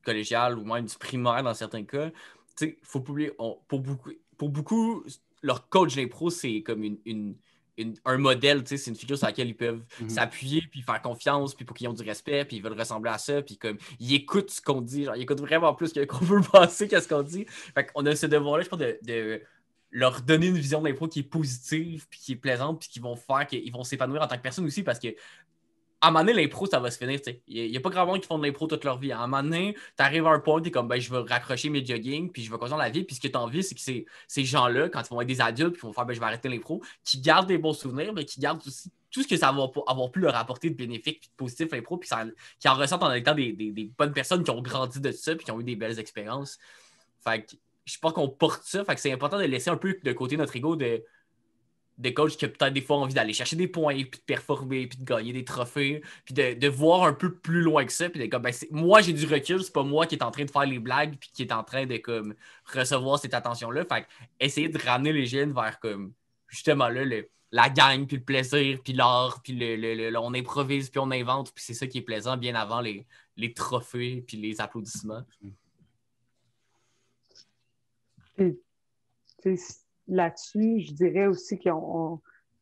collégial ou même du primaire dans certains cas, tu sais, faut pas oublier, pour beaucoup, leur coach d'impro, c'est comme un modèle, c'est une figure sur laquelle ils peuvent s'appuyer, puis faire confiance, puis pour qu'ils aient du respect, puis ils veulent ressembler à ça, puis comme ils écoutent ce qu'on dit, genre ils écoutent vraiment plus qu'on veut penser qu'à ce qu'on dit. Fait qu'on a ce devoir-là, je pense, de leur donner une vision de l'impro qui est positive, puis qui est plaisante, puis qui vont faire qu'ils vont s'épanouir en tant que personne aussi, parce que à un moment donné, l'impro, ça va se finir. Il n'y a pas grand monde qui font de l'impro toute leur vie. À un moment donné, tu arrives à un point, tu es comme, ben, je vais raccrocher mes jogging, puis je vais continuer la vie. Puis ce que tu as envie, c'est que ces gens-là, quand ils vont être des adultes, puis ils vont faire, ben, je vais arrêter l'impro, qui gardent des bons souvenirs, mais qui gardent aussi tout ce que ça va avoir pu leur apporter de bénéfique, puis de positif, l'impro, puis qui en ressentent en étant des bonnes personnes qui ont grandi de ça, puis qui ont eu des belles expériences. Fait que je pense qu'on porte ça. Fait que c'est important de laisser un peu de côté notre ego de coach qui a peut-être des fois envie d'aller chercher des points, puis de performer, puis de gagner des trophées, puis de voir un peu plus loin que ça, puis de comme, ben, moi j'ai du recul, c'est pas moi qui est en train de faire les blagues, puis qui est en train de comme recevoir cette attention-là. Fait que essayer de ramener les jeunes vers comme justement là, la gang, puis le plaisir, puis l'art, puis on improvise, puis on invente, puis c'est ça qui est plaisant bien avant les trophées, puis les applaudissements. Puis, là-dessus, je dirais aussi que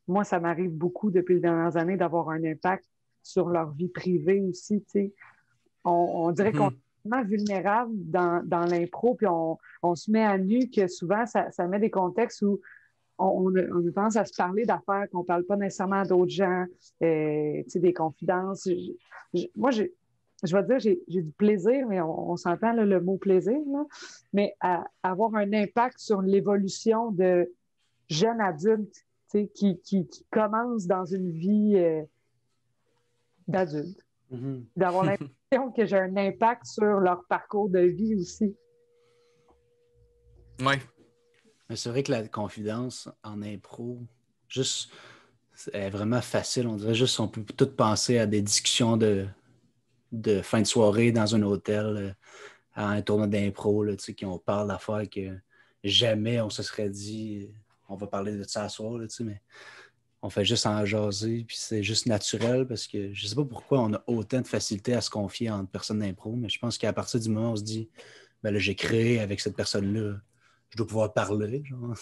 moi, ça m'arrive beaucoup depuis les dernières années d'avoir un impact sur leur vie privée aussi. On dirait qu'on est vraiment vulnérable dans l'impro, puis on se met à nu, que souvent, ça met des contextes où on a tendance à se parler d'affaires qu'on ne parle pas nécessairement à d'autres gens, des confidences. Moi, je vais dire, j'ai du plaisir, mais on s'entend là, le mot plaisir, là, mais à avoir un impact sur l'évolution de jeunes adultes qui commencent dans une vie d'adulte. Mm-hmm. D'avoir l'impression que j'ai un impact sur leur parcours de vie aussi. Oui. Mais c'est vrai que la confidence en impro, juste, est vraiment facile. On dirait juste, on peut tout penser à des discussions de fin de soirée dans un hôtel, à un tournoi d'impro, là, qui on parle d'affaires que jamais on se serait dit, on va parler de ça à soir, là, mais on fait juste en jaser, puis c'est juste naturel parce que je sais pas pourquoi on a autant de facilité à se confier entre personnes d'impro, mais je pense qu'à partir du moment où on se dit, ben là, j'ai créé avec cette personne-là, je dois pouvoir parler. Genre.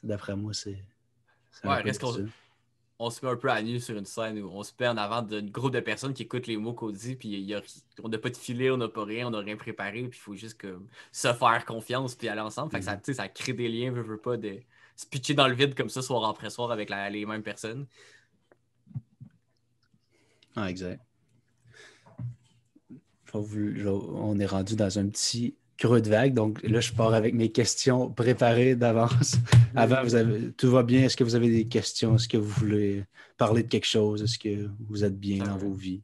D'après moi, c'est un peu ça. On se met un peu à nu sur une scène où on se met en avant d'un groupe de personnes qui écoutent les mots qu'on dit, puis on n'a pas de filet, on n'a pas rien, on n'a rien préparé, puis il faut juste comme, se faire confiance puis aller ensemble. Fait que ça crée des liens, veut pas, de se pitcher dans le vide comme ça, soir après soir, avec les mêmes personnes. Ah, exact. On est rendu dans un petit creux de vague, donc là, je pars avec mes questions préparées d'avance. Avant, tout va bien? Est-ce que vous avez des questions? Est-ce que vous voulez parler de quelque chose? Est-ce que vous êtes bien dans vos vies?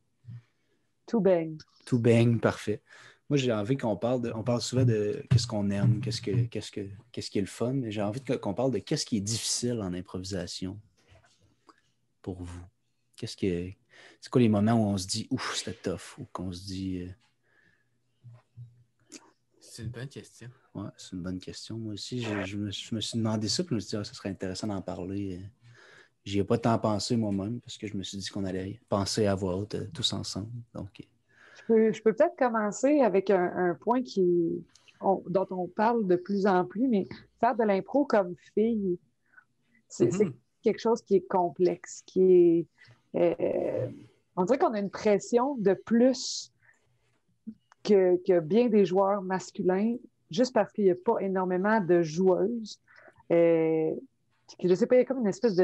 Tout baigne. Tout baigne, parfait. Moi, j'ai envie qu'on parle on parle souvent de qu'est-ce qu'on aime, qu'est-ce qui est le fun, mais j'ai envie qu'on parle de qu'est-ce qui est difficile en improvisation pour vous. C'est quoi les moments où on se dit ouf, c'était tough, ou qu'on se dit C'est une bonne question. Ouais, c'est une bonne question. Moi aussi, je me suis demandé ça, puis je me suis dit, ça serait intéressant d'en parler. J'y ai pas tant pensé moi-même, parce que je me suis dit qu'on allait penser à voix haute tous ensemble. Donc, Je peux peut-être commencer avec un point dont on parle de plus en plus, mais faire de l'impro comme fille, c'est quelque chose qui est complexe, on dirait qu'on a une pression de plus que bien des joueurs masculins, juste parce qu'il n'y a pas énormément de joueuses. Je ne sais pas, il y a comme une espèce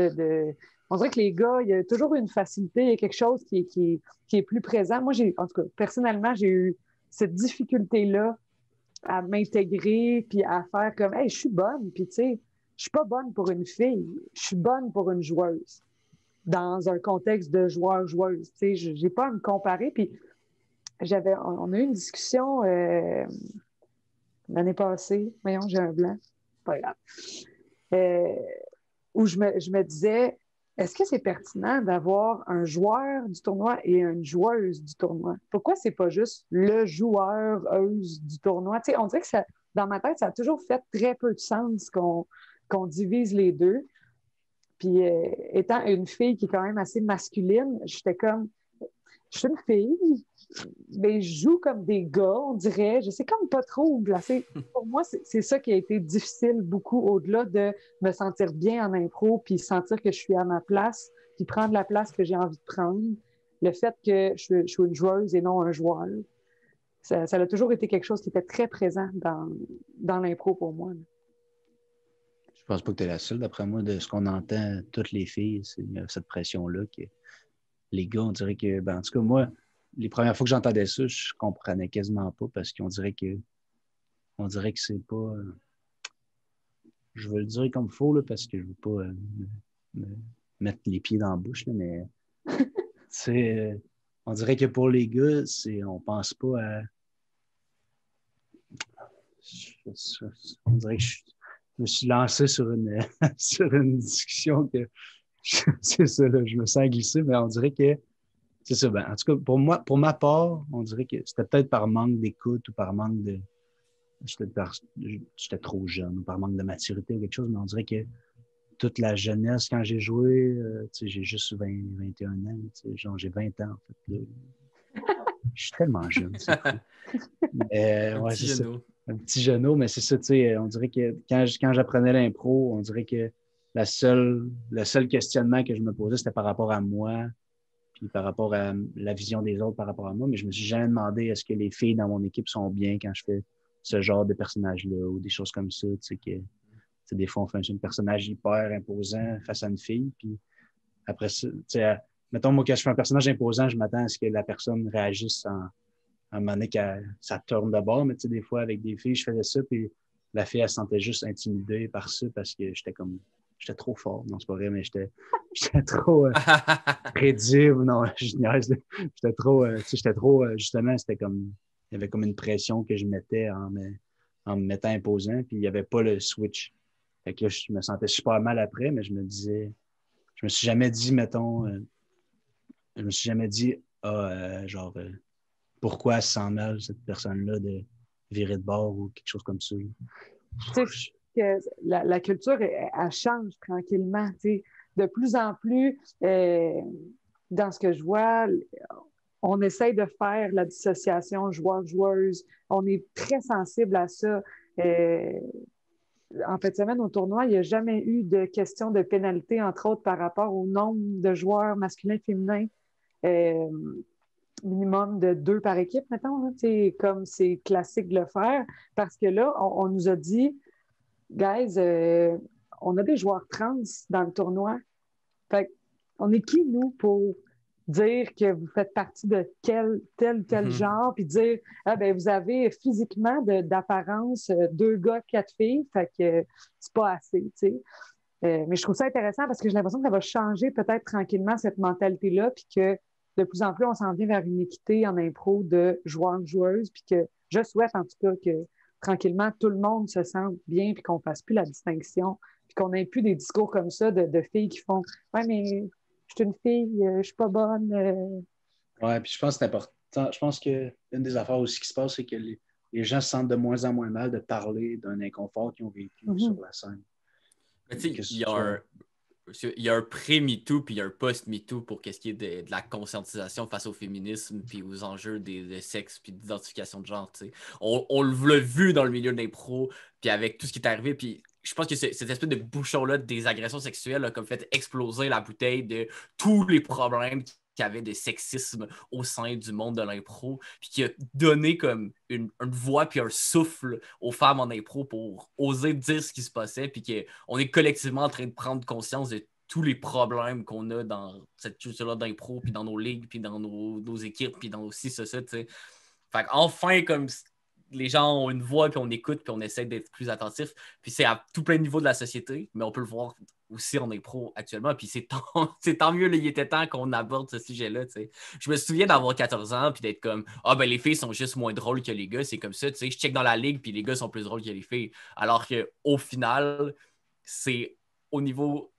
on dirait que les gars, il y a toujours une facilité, il y a quelque chose qui est plus présent. Moi, en tout cas, personnellement, j'ai eu cette difficulté-là à m'intégrer puis à faire comme, hey, je suis bonne, puis tu sais, je suis pas bonne pour une fille, je suis bonne pour une joueuse dans un contexte de joueur-joueuse. Tu sais, j'ai pas à me comparer. Puis on a eu une discussion l'année passée. Voyons, j'ai un blanc. Pas grave. Où je me disais, est-ce que c'est pertinent d'avoir un joueur du tournoi et une joueuse du tournoi? Pourquoi c'est pas juste le joueur-euse du tournoi? Tu sais, on dirait que dans ma tête, ça a toujours fait très peu de sens qu'on divise les deux. Puis, étant une fille qui est quand même assez masculine, j'étais comme, je suis une fille, mais je joue comme des gars, on dirait. Je sais comme pas trop où me placer. Pour moi, c'est ça qui a été difficile beaucoup, au-delà de me sentir bien en impro, puis sentir que je suis à ma place, puis prendre la place que j'ai envie de prendre. Le fait que je suis une joueuse et non un joueur, ça a toujours été quelque chose qui était très présent dans l'impro pour moi. Je pense pas que tu es la seule. D'après moi, de ce qu'on entend, toutes les filles, il y a cette pression-là les gars, on dirait que, en tout cas, moi, les premières fois que j'entendais ça, je comprenais quasiment pas parce on dirait que c'est pas, je veux le dire comme faux, là, parce que je veux pas me mettre les pieds dans la bouche, là, mais on dirait que pour les gars, on pense pas à, on dirait que je me suis lancé sur une, sur une discussion que, c'est ça, là, je me sens glissé, mais on dirait que, c'est ça, en tout cas, pour ma part, on dirait que c'était peut-être par manque d'écoute ou par manque de, j'étais trop jeune ou par manque de maturité ou quelque chose, mais on dirait que toute la jeunesse, quand j'ai joué, j'ai juste 21 ans, genre j'ai 20 ans, en fait. Là. Je suis tellement jeune, c'est fou. Mais, Un ouais, petit c'est ça. genou. Un petit genou, mais c'est ça, on dirait que quand j'apprenais l'impro, on dirait que le seul questionnement que je me posais, c'était par rapport à moi, puis par rapport à la vision des autres par rapport à moi, mais je me suis jamais demandé est-ce que les filles dans mon équipe sont bien quand je fais ce genre de personnage-là ou des choses comme ça, des fois, on fait un personnage hyper imposant face à une fille, puis après ça, mettons, moi, quand je fais un personnage imposant, je m'attends à ce que la personne réagisse à un moment donné, ça tourne de bord, mais des fois, avec des filles, je faisais ça, puis la fille, elle se sentait juste intimidée par ça parce que j'étais trop fort. Non, c'est pas vrai, mais j'étais trop crédible. Non, je niaise. J'étais trop, justement, c'était comme, il y avait comme une pression que je mettais en me mettant imposant, puis il n'y avait pas le switch. Fait que là, je me sentais super mal après, mais je me suis jamais dit, mettons, je me suis jamais dit, pourquoi elle se sent mal, cette personne-là, de virer de bord ou quelque chose comme ça. Tu sais, que la culture, elle change tranquillement. Tu sais. De plus en plus, dans ce que je vois, on essaye de faire la dissociation joueur-joueuse. On est très sensible à ça. En fin de semaine, au tournoi, il n'y a jamais eu de question de pénalité, entre autres, par rapport au nombre de joueurs masculins et féminins. Minimum de 2 par équipe, mettons, là, comme c'est classique de le faire. Parce que là, on nous a dit, guys, on a des joueurs trans dans le tournoi. Fait on est qui, nous, pour dire que vous faites partie de tel genre, puis dire, ah ben vous avez physiquement d'apparence 2 gars, 4 filles, fait que c'est pas assez, tu sais. Mais je trouve ça intéressant parce que j'ai l'impression que ça va changer peut-être tranquillement cette mentalité-là, puis que de plus en plus, on s'en vient vers une équité en impro de joueurs-joueuses, puis que je souhaite en tout cas que tranquillement, tout le monde se sente bien, puis qu'on ne fasse plus la distinction, puis qu'on n'ait plus des discours comme ça de filles qui font « Ouais, mais je suis une fille, je suis pas bonne. Ouais, puis je pense que c'est important. Je pense qu'une des affaires aussi qui se passe, c'est que les gens se sentent de moins en moins mal de parler d'un inconfort qu'ils ont vécu sur la scène. Mais tu sais, il y a un pré-MeToo puis il y a un post-MeToo pour ce qui est de la conscientisation face au féminisme puis aux enjeux de sexe puis d'identification de genre. T'sais. On l'a vu dans le milieu de l'impro puis avec tout ce qui est arrivé. Puis je pense que cette espèce de bouchon-là des agressions sexuelles a comme fait exploser la bouteille de tous les problèmes qu'il y avait de sexisme au sein du monde de l'impro, puis qui a donné comme une voix puis un souffle aux femmes en impro pour oser dire ce qui se passait, puis qu'on est collectivement en train de prendre conscience de tous les problèmes qu'on a dans cette culture-là d'impro, puis dans nos ligues, puis dans nos équipes, puis dans aussi ça, tu sais. Fait qu'enfin, comme les gens ont une voix, puis on écoute, puis on essaie d'être plus attentif. Puis c'est à tout plein de niveaux de la société, mais on peut le voir aussi en impro actuellement. Puis c'est tant mieux, là, il était temps qu'on aborde ce sujet-là. T'sais. Je me souviens d'avoir 14 ans, puis d'être comme « Ah, ben les filles sont juste moins drôles que les gars. » C'est comme ça, tu sais. Je check dans la ligue, puis les gars sont plus drôles que les filles. Alors qu'au final, c'est au niveau...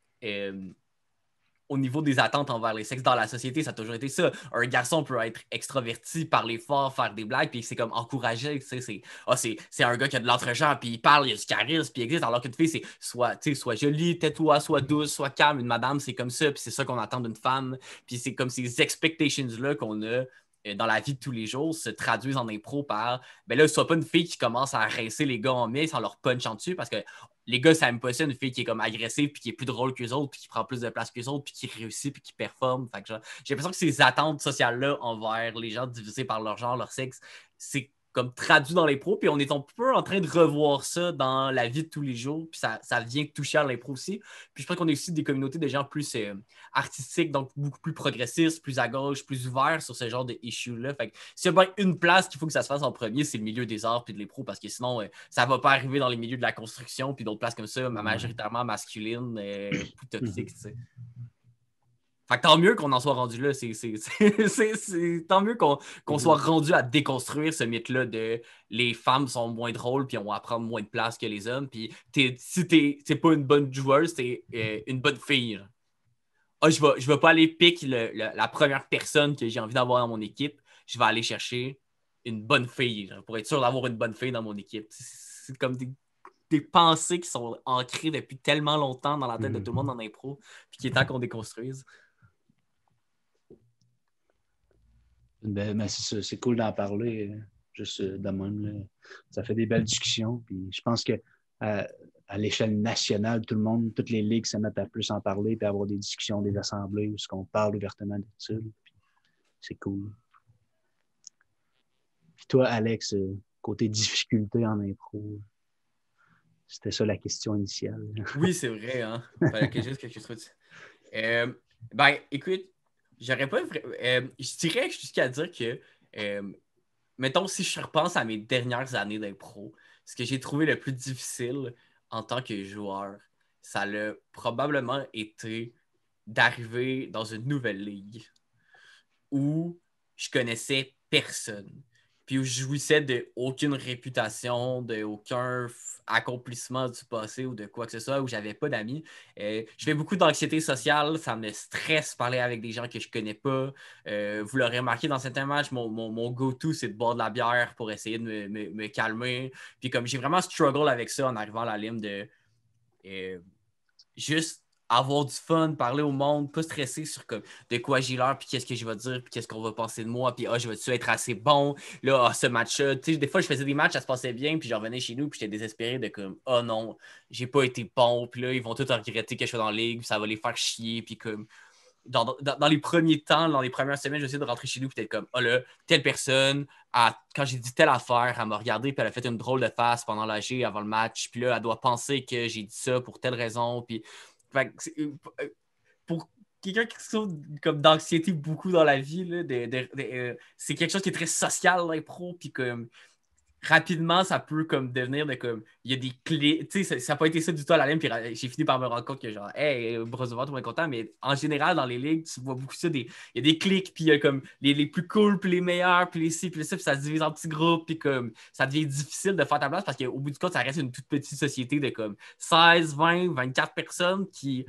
au niveau des attentes envers les sexes dans la société, ça a toujours été ça. Un garçon peut être extraverti, parler fort, faire des blagues, puis c'est comme encouragé. C'est un gars qui a de l'entre-genre, puis il parle, il a du charisme, puis il existe. Alors qu'une fille, c'est soit jolie, tais-toi, soit douce, soit calme. Une madame, c'est comme ça, puis c'est ça qu'on attend d'une femme. Puis c'est comme ces expectations-là qu'on a dans la vie de tous les jours se traduisent en impro par ben là, soit pas une fille qui commence à rincer les gars en mix en leur punchant dessus parce que les gars, ça aime pas ça, une fille qui est comme agressive puis qui est plus drôle qu'eux autres puis qui prend plus de place qu'eux autres puis qui réussit puis qui performe. Fait que genre, j'ai l'impression que ces attentes sociales-là envers les gens divisés par leur genre, leur sexe, c'est comme traduit dans l'impro, puis on est un peu en train de revoir ça dans la vie de tous les jours, puis ça vient toucher à l'impro aussi. Puis je pense qu'on est aussi des communautés de gens plus artistiques, donc beaucoup plus progressistes, plus à gauche, plus ouverts sur ce genre de issue-là. Fait que s'il y a bien une place qu'il faut que ça se fasse en premier, c'est le milieu des arts puis de l'impro, parce que sinon, ça va pas arriver dans les milieux de la construction, puis d'autres places comme ça, majoritairement masculines, plus toxiques, tu sais. Fait que tant mieux qu'on en soit rendu là. Tant mieux qu'on soit rendu à déconstruire ce mythe-là de les femmes sont moins drôles puis on va prendre moins de place que les hommes. Puis si t'es pas une bonne joueuse, t'es une bonne fille. Là. Ah, je vais pas aller piquer la première personne que j'ai envie d'avoir dans mon équipe. Je vais aller chercher une bonne fille là, pour être sûr d'avoir une bonne fille dans mon équipe. C'est comme des pensées qui sont ancrées depuis tellement longtemps dans la tête de tout le monde en impro puis qu'il est temps qu'on déconstruise. Ben, c'est cool d'en parler, juste de même. Là. Ça fait des belles discussions. Puis je pense que à l'échelle nationale, tout le monde, toutes les ligues se mettent à plus en parler puis avoir des discussions, des assemblées où on parle ouvertement de ça. Puis c'est cool. Puis toi, Alex, côté difficulté en impro, c'était ça la question initiale. Oui, c'est vrai. Hein? Fallait que quelque chose. Ben, écoute, j'aurais pas. Je dirais jusqu'à dire que, mettons, si je repense à mes dernières années d'impro, ce que j'ai trouvé le plus difficile en tant que joueur, ça a probablement été d'arriver dans une nouvelle ligue où je connaissais personne. Puis où je jouissais d'aucune réputation, d'aucun accomplissement du passé ou de quoi que ce soit, où j'avais pas d'amis. Je fais beaucoup d'anxiété sociale, ça me stresse parler avec des gens que je connais pas. Vous l'aurez remarqué dans certains matchs, mon go-to, c'est de boire de la bière pour essayer de me calmer. Puis comme j'ai vraiment struggle avec ça en arrivant à la lime de juste avoir du fun, parler au monde, pas stresser sur comme, de quoi j'ai l'air, puis qu'est-ce que je vais dire, puis qu'est-ce qu'on va penser de moi, puis je vais-tu être assez bon, là, ce match-là. Tu sais, des fois, je faisais des matchs, ça se passait bien, puis je revenais chez nous, puis j'étais désespéré de comme, oh non, j'ai pas été bon, puis là, ils vont tous regretter que je sois dans la ligue, puis ça va les faire chier, puis comme, dans les premiers temps, dans les premières semaines, j'essayais de rentrer chez nous, puis peut-être comme, oh là, telle personne, quand j'ai dit telle affaire, elle m'a regardé, puis elle a fait une drôle de face pendant l'AG avant le match, puis là, elle doit penser que j'ai dit ça pour telle raison, puis fait que pour quelqu'un qui souffre comme d'anxiété beaucoup dans la vie, là, c'est quelque chose qui est très social, l'impro, puis comme rapidement, ça peut comme devenir de comme il y a des clés, tu sais, ça n'a pas été ça du tout à la ligne, puis j'ai fini par me rendre compte que genre, hey, Brosovart, tout le monde est content, mais en général, dans les ligues, tu vois beaucoup ça, il y a des clics, puis il y a comme les plus cool, puis les meilleurs, puis les ci, puis ça, puis ça se divise en petits groupes, puis comme ça devient difficile de faire ta place parce qu'au bout du compte, ça reste une toute petite société de comme 16, 20, 24 personnes qui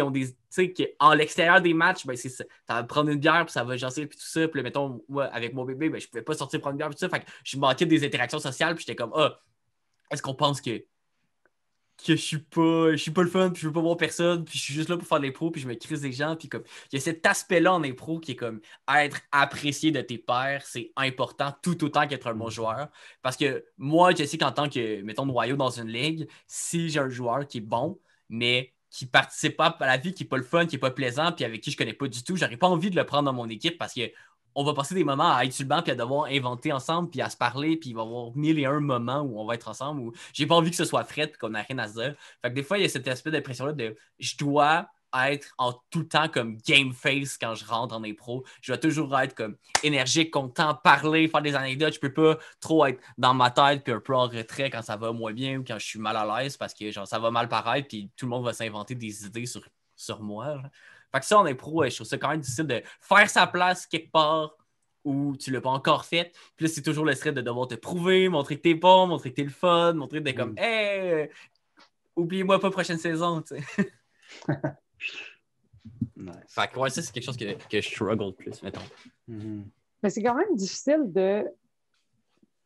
ont des. Tu sais, en l'extérieur des matchs, ben, ça va prendre une bière, puis ça va jaser, puis tout ça. Puis, mettons, moi, avec mon bébé, ben, je pouvais pas sortir prendre une bière, puis tout ça. Fait que je manquais des interactions sociales, puis j'étais comme, est-ce qu'on pense que je suis pas le fun, puis je veux pas voir personne, puis je suis juste là pour faire de l'impro, puis je me crise des gens, puis comme, il y a cet aspect-là en impro qui est comme, être apprécié de tes pairs, c'est important tout autant qu'être un bon joueur. Parce que moi, je sais qu'en tant que, mettons, noyau dans une ligue, si j'ai un joueur qui est bon, mais qui participe pas à la vie, qui est pas le fun, qui est pas plaisant, puis avec qui je connais pas du tout, j'aurais pas envie de le prendre dans mon équipe parce que on va passer des moments à être sur le banc puis à devoir inventer ensemble puis à se parler puis il va y avoir 1001 moments où on va être ensemble où j'ai pas envie que ce soit fret puis qu'on n'a rien à se dire. Fait que des fois, il y a cet aspect d'impression-là de je dois être en tout le temps comme game face quand je rentre en impro. Je dois toujours être comme énergique, content, parler, faire des anecdotes. Je peux pas trop être dans ma tête puis un peu en retrait quand ça va moins bien ou quand je suis mal à l'aise parce que genre ça va mal paraître puis tout le monde va s'inventer des idées sur moi. Genre. Fait que ça, en impro, je trouve ça quand même difficile de faire sa place quelque part où tu l'as pas encore fait. Puis là, c'est toujours le stress de devoir te prouver, montrer que t'es bon, montrer que t'es le fun, montrer que t'es comme hey, oubliez-moi pas prochaine saison, tu sais. Nice. Fait que ouais, ça, c'est quelque chose que je struggle plus, mettons. Mais c'est quand même difficile de.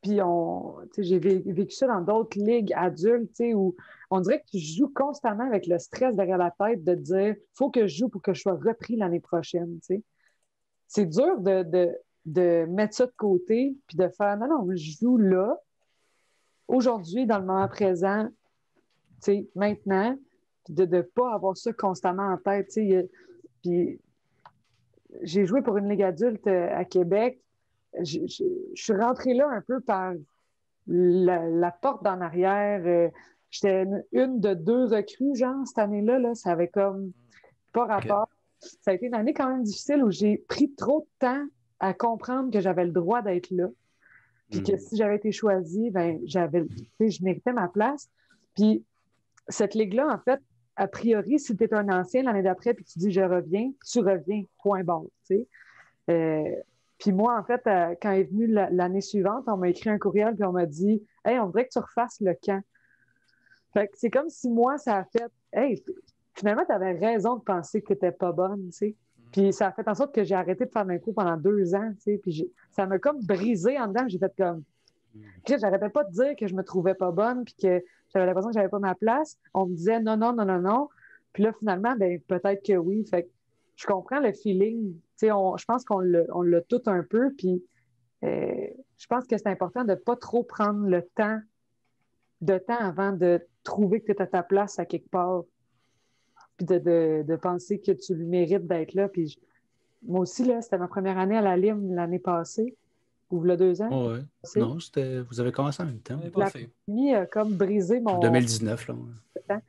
Puis j'ai vécu ça dans d'autres ligues adultes, où on dirait que tu joues constamment avec le stress derrière la tête de te dire faut que je joue pour que je sois repris l'année prochaine. T'sais. C'est dur de mettre ça de côté puis de faire non, je joue là, aujourd'hui, dans le moment présent, maintenant, puis de ne pas avoir ça constamment en tête. Puis j'ai joué pour une ligue adulte à Québec. je suis rentrée là un peu par la porte d'en arrière. J'étais une de 2 recrues, genre, cette année-là. Là, ça avait comme pas rapport. Okay. Ça a été une année quand même difficile où j'ai pris trop de temps à comprendre que j'avais le droit d'être là. Puis que si j'avais été choisie, ben, je méritais ma place. Puis cette ligue-là, en fait, a priori, si tu es un ancien l'année d'après puis tu dis je reviens, tu reviens, point barre. Puis moi, en fait, quand est venue l'année suivante, on m'a écrit un courriel puis on m'a dit hey, on voudrait que tu refasses le camp. Fait que c'est comme si moi, ça a fait hey, finalement, tu avais raison de penser que tu n'étais pas bonne, tu sais. Puis ça a fait en sorte que j'ai arrêté de faire de l'impro pendant 2 ans, tu sais. Puis ça m'a comme brisé en dedans. J'ai fait comme... Puis j'arrêtais pas de dire que je me trouvais pas bonne puis que j'avais l'impression que j'avais pas ma place. On me disait non, non, non, non, non. Puis là, finalement, ben peut-être que oui. Fait que je comprends le feeling. Tu sais, je pense qu'on l'a tout un peu. Puis je pense que c'est important de pas trop prendre le temps avant de trouver que tu es à ta place à quelque part. Puis de penser que tu le mérites d'être là. Puis moi aussi, là, c'était ma première année à la LIM l'année passée, ou il y a 2 ans. Oh, ouais. Non, vous avez commencé en même temps. La pandémie a comme brisé mon... 2019, là.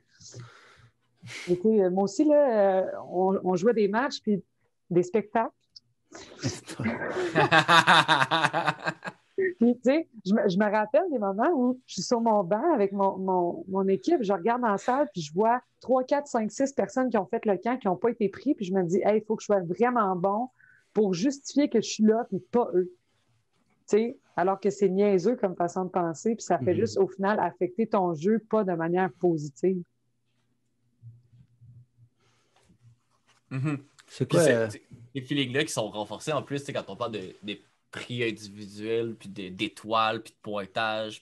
Et moi aussi, là, on jouait des matchs puis des spectacles. Puis, tu sais, je me rappelle des moments où je suis sur mon banc avec mon équipe, je regarde dans la salle, puis je vois 3, 4, 5, 6 personnes qui ont fait le camp, qui n'ont pas été pris, puis je me dis, hey, il faut que je sois vraiment bon pour justifier que je suis là, puis pas eux. Tu sais, alors que c'est niaiseux comme façon de penser, puis ça fait juste, au final, affecter ton jeu, pas de manière positive. C'est quoi? Les feelings-là qui sont renforcés en plus, quand on parle des prix individuels, puis d'étoiles, puis de pointage.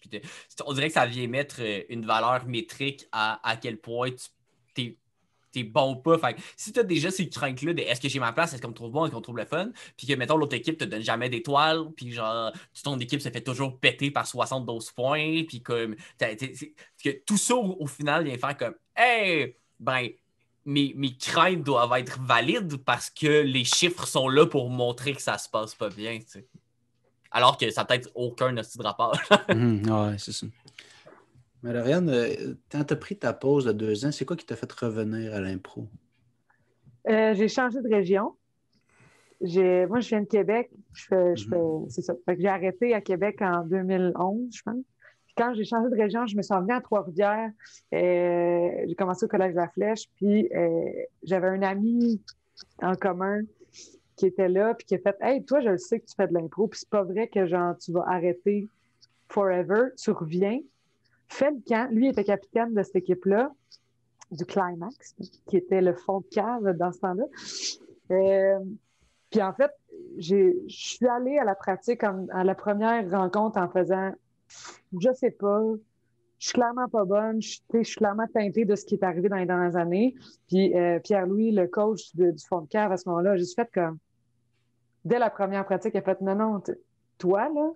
On dirait que ça vient mettre une valeur métrique à quel point t'es bon ou pas. Fait que si t'as déjà ces craintes-là de est-ce que j'ai ma place, est-ce qu'on me trouve bon, est-ce qu'on trouve le fun, puis que, mettons, l'autre équipe te donne jamais d'étoiles, puis genre, ton équipe se fait toujours péter par 72 points, puis comme, que tout ça, au final, vient faire comme, hey, ben, mes craintes doivent être valides parce que les chiffres sont là pour montrer que ça se passe pas bien, tu sais. Alors que ça n'a peut-être aucun de rapport. Ouais, c'est ça. Mais Lauriane, quand tu as pris ta pause de 2 ans, c'est quoi qui t'a fait revenir à l'impro? J'ai changé de région. Moi, je viens de Québec. C'est ça. Fait que j'ai arrêté à Québec en 2011, je pense. Puis quand j'ai changé de région, je me suis revenue à Trois-Rivières. J'ai commencé au Collège La Flèche. Puis j'avais un ami en commun qui était là, puis qui a fait « Hey, toi, je le sais que tu fais de l'impro, puis c'est pas vrai que genre tu vas arrêter forever. Tu reviens. Fais le camp. » Lui, il était capitaine de cette équipe-là, du Climax, qui était le fond de cave dans ce temps-là. Puis en fait, je suis allée à la pratique à la première rencontre en faisant « Je sais pas, je suis clairement pas bonne, je suis clairement teintée de ce qui est arrivé dans les dernières années. » Puis Pierre-Louis, le coach du fond de cave à ce moment-là, j'ai juste fait comme... Dès la première pratique, il a fait « Non, toi, là,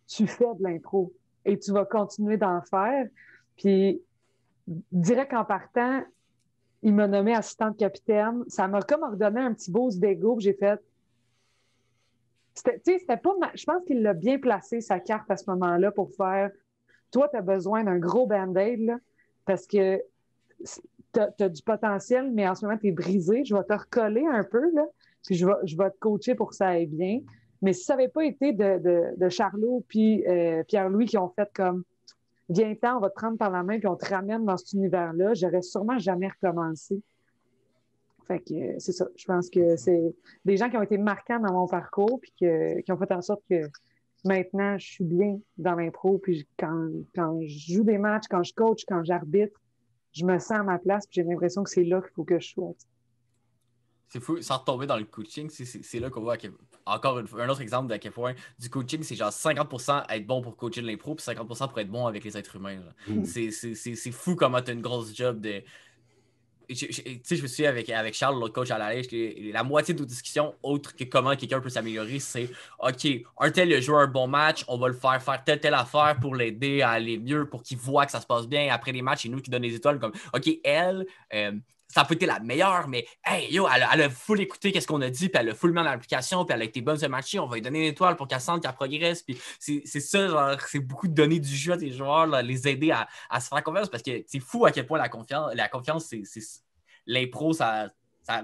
tu fais de l'impro et tu vas continuer d'en faire. » Puis direct en partant, il m'a nommé assistante capitaine. Ça m'a comme redonné un petit boost d'ego. J'ai fait... C'était pas... Je pense qu'il l'a bien placé, sa carte, à ce moment-là, pour faire... Toi, tu as besoin d'un gros band-aid, là, parce que tu as du potentiel, mais en ce moment, tu es brisé. Je vais te recoller un peu, là, puis je vais te coacher pour que ça aille bien. Mais si ça n'avait pas été de Charlot puis Pierre-Louis qui ont fait comme viens-t'en, on va te prendre par la main puis on te ramène dans cet univers-là, j'aurais sûrement jamais recommencé. Fait que c'est ça. Je pense que c'est des gens qui ont été marquants dans mon parcours puis qui ont fait en sorte que maintenant, je suis bien dans l'impro. Puis quand je joue des matchs, quand je coach, quand j'arbitre, je me sens à ma place puis j'ai l'impression que c'est là qu'il faut que je sois. C'est fou, sans retomber dans le coaching, c'est là qu'on voit encore un autre exemple d'à quel point du coaching, c'est genre 50% être bon pour coacher de l'impro, puis 50% pour être bon avec les êtres humains. C'est fou comment tu as une grosse job de... Tu sais, je me suis avec Charles, l'autre coach à la Lèche, la moitié de nos discussions, autre que comment quelqu'un peut s'améliorer, c'est OK, un tel a joué un bon match, on va le faire telle affaire pour l'aider à aller mieux, pour qu'il voit que ça se passe bien. Après les matchs, c'est nous qui donnons les étoiles comme OK, elle, ça a pas été la meilleure, mais hey, yo, elle a full écouté qu'est-ce qu'on a dit, puis elle a full mis en application, puis elle a été bonne ce match, on va lui donner une étoile pour qu'elle sente qu'elle progresse. Puis c'est ça, genre, c'est beaucoup de donner du jeu à tes joueurs, là, les aider à se faire confiance, parce que c'est fou à quel point la confiance, c'est l'impro, ça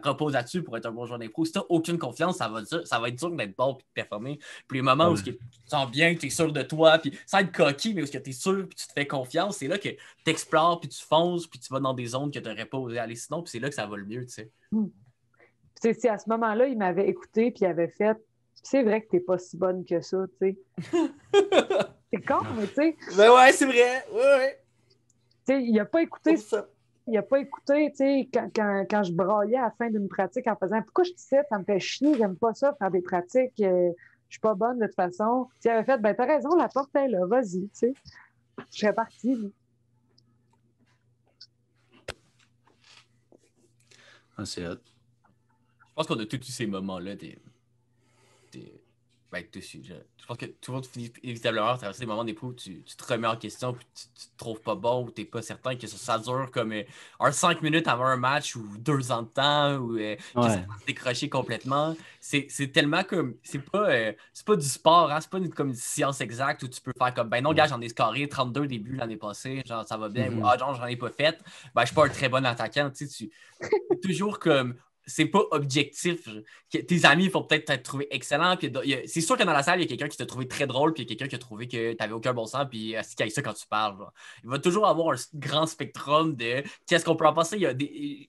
repose là-dessus pour être un bon joueur d'impro. Si tu n'as aucune confiance, ça va être dur d'être bon et de performer. Puis les moments où tu te sens bien, tu es sûr de toi, puis sans être coquille, mais où tu es sûr et tu te fais confiance, c'est là que tu explores, puis tu fonces, puis tu vas dans des zones que tu n'aurais pas osé aller sinon, puis c'est là que ça va le mieux, tu sais. Si à ce moment-là, il m'avait écouté, puis il avait fait c'est vrai que tu n'es pas si bonne que ça, tu sais. C'est con, mais tu sais. Ben ouais, c'est vrai. Ouais. Tu sais, il n'a pas écouté ça. Il n'a pas écouté, tu sais, quand je braillais à la fin d'une pratique en faisant pourquoi je dis ça me fait chier, j'aime pas ça, faire des pratiques, je suis pas bonne de toute façon. Il avait fait, ben t'as raison, la porte est là, vas-y, tu sais. Je serais partie. C'est hot. Je pense qu'on a tous eu ces moments-là. Je pense que tout le monde finit inévitablement à traverser des moments d'épreuve où tu te remets en question, puis tu te trouves pas bon, ou t'es pas certain que ça dure comme 5 minutes avant un match, ou 2 ans de temps, ou que ça va se décrocher complètement. C'est tellement comme. C'est pas du sport, hein, c'est pas comme une science exacte où tu peux faire comme, ben non, gars, j'en ai scoré 32 débuts l'année passée, genre ça va bien, ou genre j'en ai pas fait, ben je suis pas un très bon attaquant, tu sais, tu toujours comme. C'est pas objectif. Tes amis vont peut-être t'être trouvé excellent. Puis c'est sûr que dans la salle, il y a quelqu'un qui t'a trouvé très drôle, puis il y a quelqu'un qui a trouvé que t'avais aucun bon sens, puis c'est qu'il y a ça quand tu parles. Genre. Il va toujours avoir un grand spectrum de qu'est-ce qu'on peut en penser. Il y a des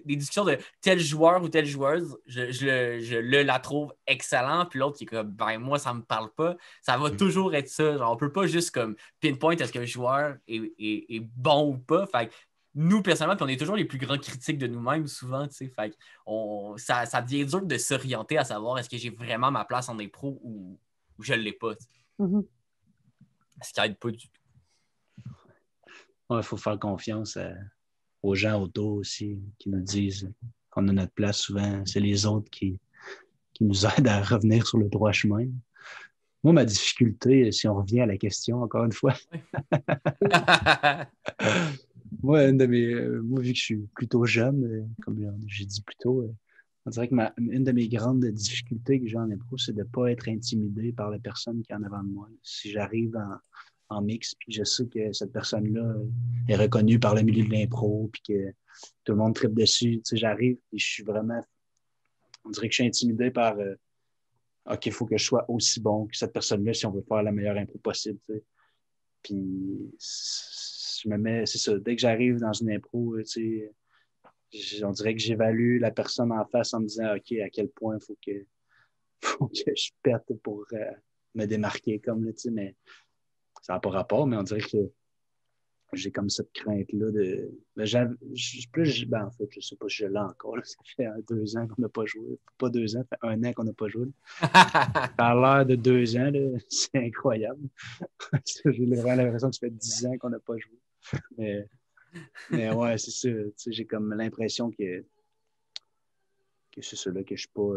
discussions de tel joueur ou telle joueuse, je la trouve excellent, puis l'autre qui est comme, ben moi, ça me parle pas. Ça va toujours être ça. Genre, on peut pas juste comme pinpoint est-ce qu'un joueur est bon ou pas. Fait que, nous, personnellement, puis on est toujours les plus grands critiques de nous-mêmes, souvent, tu sais. Fait ça devient dur de s'orienter à savoir est-ce que j'ai vraiment ma place en impro ou je l'ai pas. Mm-hmm. Ce qui aide pas du tout. Il faut faire confiance aux gens autour aussi qui nous disent qu'on a notre place souvent. C'est les autres qui nous aident à revenir sur le droit chemin. Moi, ma difficulté, si on revient à la question, encore une fois, moi, vu que je suis plutôt jeune, comme j'ai dit plus tôt, on dirait que une de mes grandes difficultés que j'ai en impro, c'est de ne pas être intimidé par la personne qui est en avant de moi. Si j'arrive en mix, puis je sais que cette personne-là est reconnue par le milieu de l'impro, puis que tout le monde tripe dessus, tu sais, j'arrive, et je suis vraiment... On dirait que je suis intimidé par... OK, il faut que je sois aussi bon que cette personne-là si on veut faire la meilleure impro possible, tu sais. Puis je me mets, c'est ça, dès que j'arrive dans une impro, tu sais, on dirait que j'évalue la personne en face en me disant OK, à quel point il faut que je pète pour me démarquer comme là, tu sais, mais ça n'a pas rapport, mais on dirait que j'ai comme cette crainte-là de. En fait, je sais pas si je l'ai encore. Là. Ça fait 2 ans qu'on n'a pas joué. Pas 2 ans, ça fait 1 an qu'on n'a pas joué. À l'heure de 2 ans, là, c'est incroyable. J'ai vraiment l'impression que ça fait 10 ans qu'on n'a pas joué. Mais ouais, c'est ça. Tu sais, j'ai comme l'impression que c'est ça là, que je suis pas.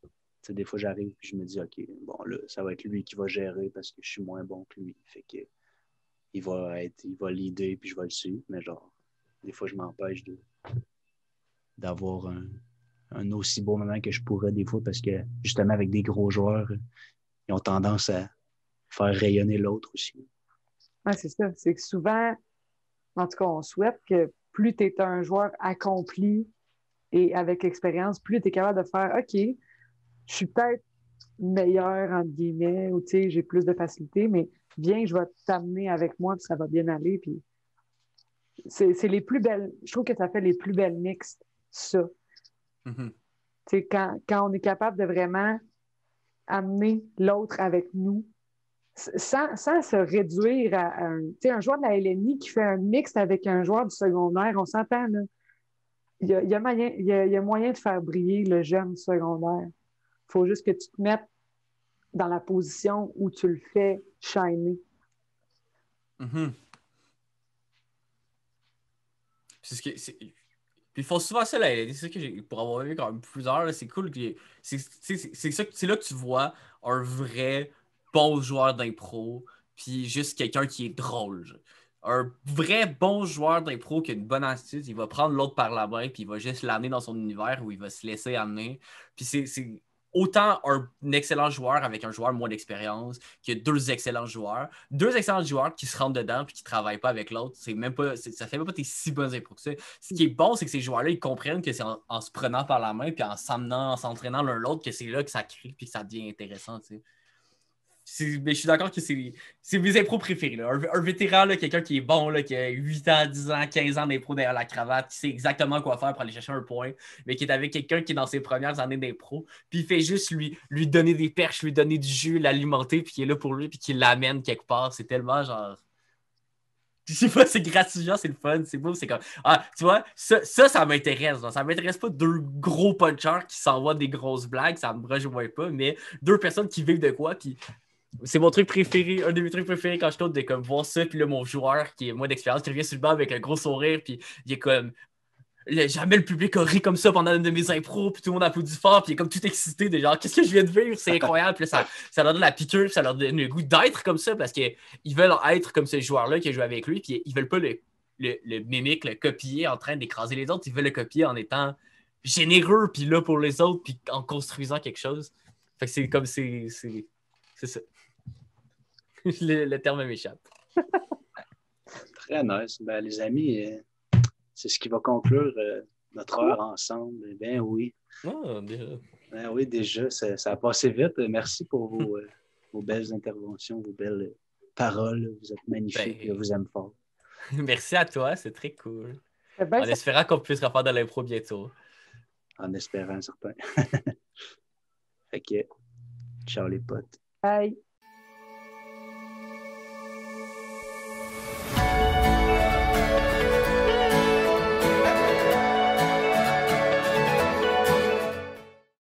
Tu sais, des fois, j'arrive et je me dis, OK, bon, là, ça va être lui qui va gérer parce que je suis moins bon que lui. Fait que il va l'aider puis je vais le suivre. Mais genre, des fois, je m'empêche d'avoir un aussi beau moment que je pourrais des fois parce que justement, avec des gros joueurs, ils ont tendance à faire rayonner l'autre aussi. Ouais, c'est ça. C'est que souvent, en tout cas, on souhaite que plus tu es un joueur accompli et avec expérience, plus tu es capable de faire OK, je suis peut-être meilleur, entre guillemets, ou tu sais, j'ai plus de facilité, mais viens, je vais t'amener avec moi, puis ça va bien aller. Puis c'est les plus belles. Je trouve que ça fait les plus belles mixtes, ça. Mm-hmm. Tu sais, quand on est capable de vraiment amener l'autre avec nous, sans se réduire à un joueur de la LNI qui fait un mixte avec un joueur du secondaire, on s'entend, là. Il y a moyen de faire briller le jeune du secondaire. Il faut juste que tu te mettes dans la position où tu le fais shiner. Mm-hmm. C'est ce que c'est. Puis ils font souvent ça, là. C'est ça que j'ai. Pour avoir vu quand même plusieurs, là, c'est cool. C'est là que tu vois un vrai bon joueur d'impro, puis juste quelqu'un qui est drôle. un vrai bon joueur d'impro qui a une bonne attitude, il va prendre l'autre par la main, puis il va juste l'amener dans son univers où il va se laisser amener. Puis c'est autant un excellent joueur avec un joueur moins d'expérience que deux excellents joueurs. Deux excellents joueurs qui se rentrent dedans puis qui ne travaillent pas avec l'autre. Ça fait même pas tes si bonnes impros que ça. Ce qui est bon, c'est que ces joueurs-là, ils comprennent que c'est en se prenant par la main puis en s'amenant, en s'entraînant l'un l'autre que c'est là que ça crée puis que ça devient intéressant, tu sais. Mais je suis d'accord que c'est mes impros préférés. Là. Un vétéran, là, quelqu'un qui est bon, là, qui a 8 ans, 10 ans, 15 ans d'impro derrière la cravate, qui sait exactement quoi faire pour aller chercher un point, mais qui est avec quelqu'un qui est dans ses premières années d'impro, puis il fait juste lui donner des perches, lui donner du jus, l'alimenter, puis qui est là pour lui, puis qui l'amène quelque part. C'est tellement genre... Je sais pas, c'est gratifiant, c'est le fun, c'est beau, c'est comme... Ah, tu vois, ça m'intéresse. Ça m'intéresse pas deux gros punchers qui s'envoient des grosses blagues, ça me rejoint pas, mais deux personnes qui vivent de quoi, puis... C'est mon truc préféré, un de mes trucs préférés quand je tourne de comme voir ça, puis là, mon joueur qui est moins d'expérience, qui revient sur le banc avec un gros sourire, puis il est comme jamais le public a ri comme ça pendant une de mes impros, puis tout le monde applaudit fort, puis il est comme tout excité de genre qu'est-ce que je viens de vivre, c'est incroyable, puis là, ça leur donne la piqûre, puis ça leur donne le goût d'être comme ça parce qu'ils veulent être comme ce joueur-là qui a joué avec lui, puis ils veulent pas le mimique, le copier en train d'écraser les autres, ils veulent le copier en étant généreux, puis là pour les autres, puis en construisant quelque chose. Fait que c'est comme c'est ça. Le terme m'échappe. Très nice. Ben, les amis, c'est ce qui va conclure notre heure ensemble. Ben oui. Oh, déjà. Ben oui, déjà, ça a passé vite. Merci pour vos belles interventions, vos belles paroles. Vous êtes magnifiques. Je vous aime fort. Merci à toi, c'est très cool. Ben, en espérant qu'on puisse refaire de l'impro bientôt. En espérant, certain. Fait que, ciao les potes. Bye.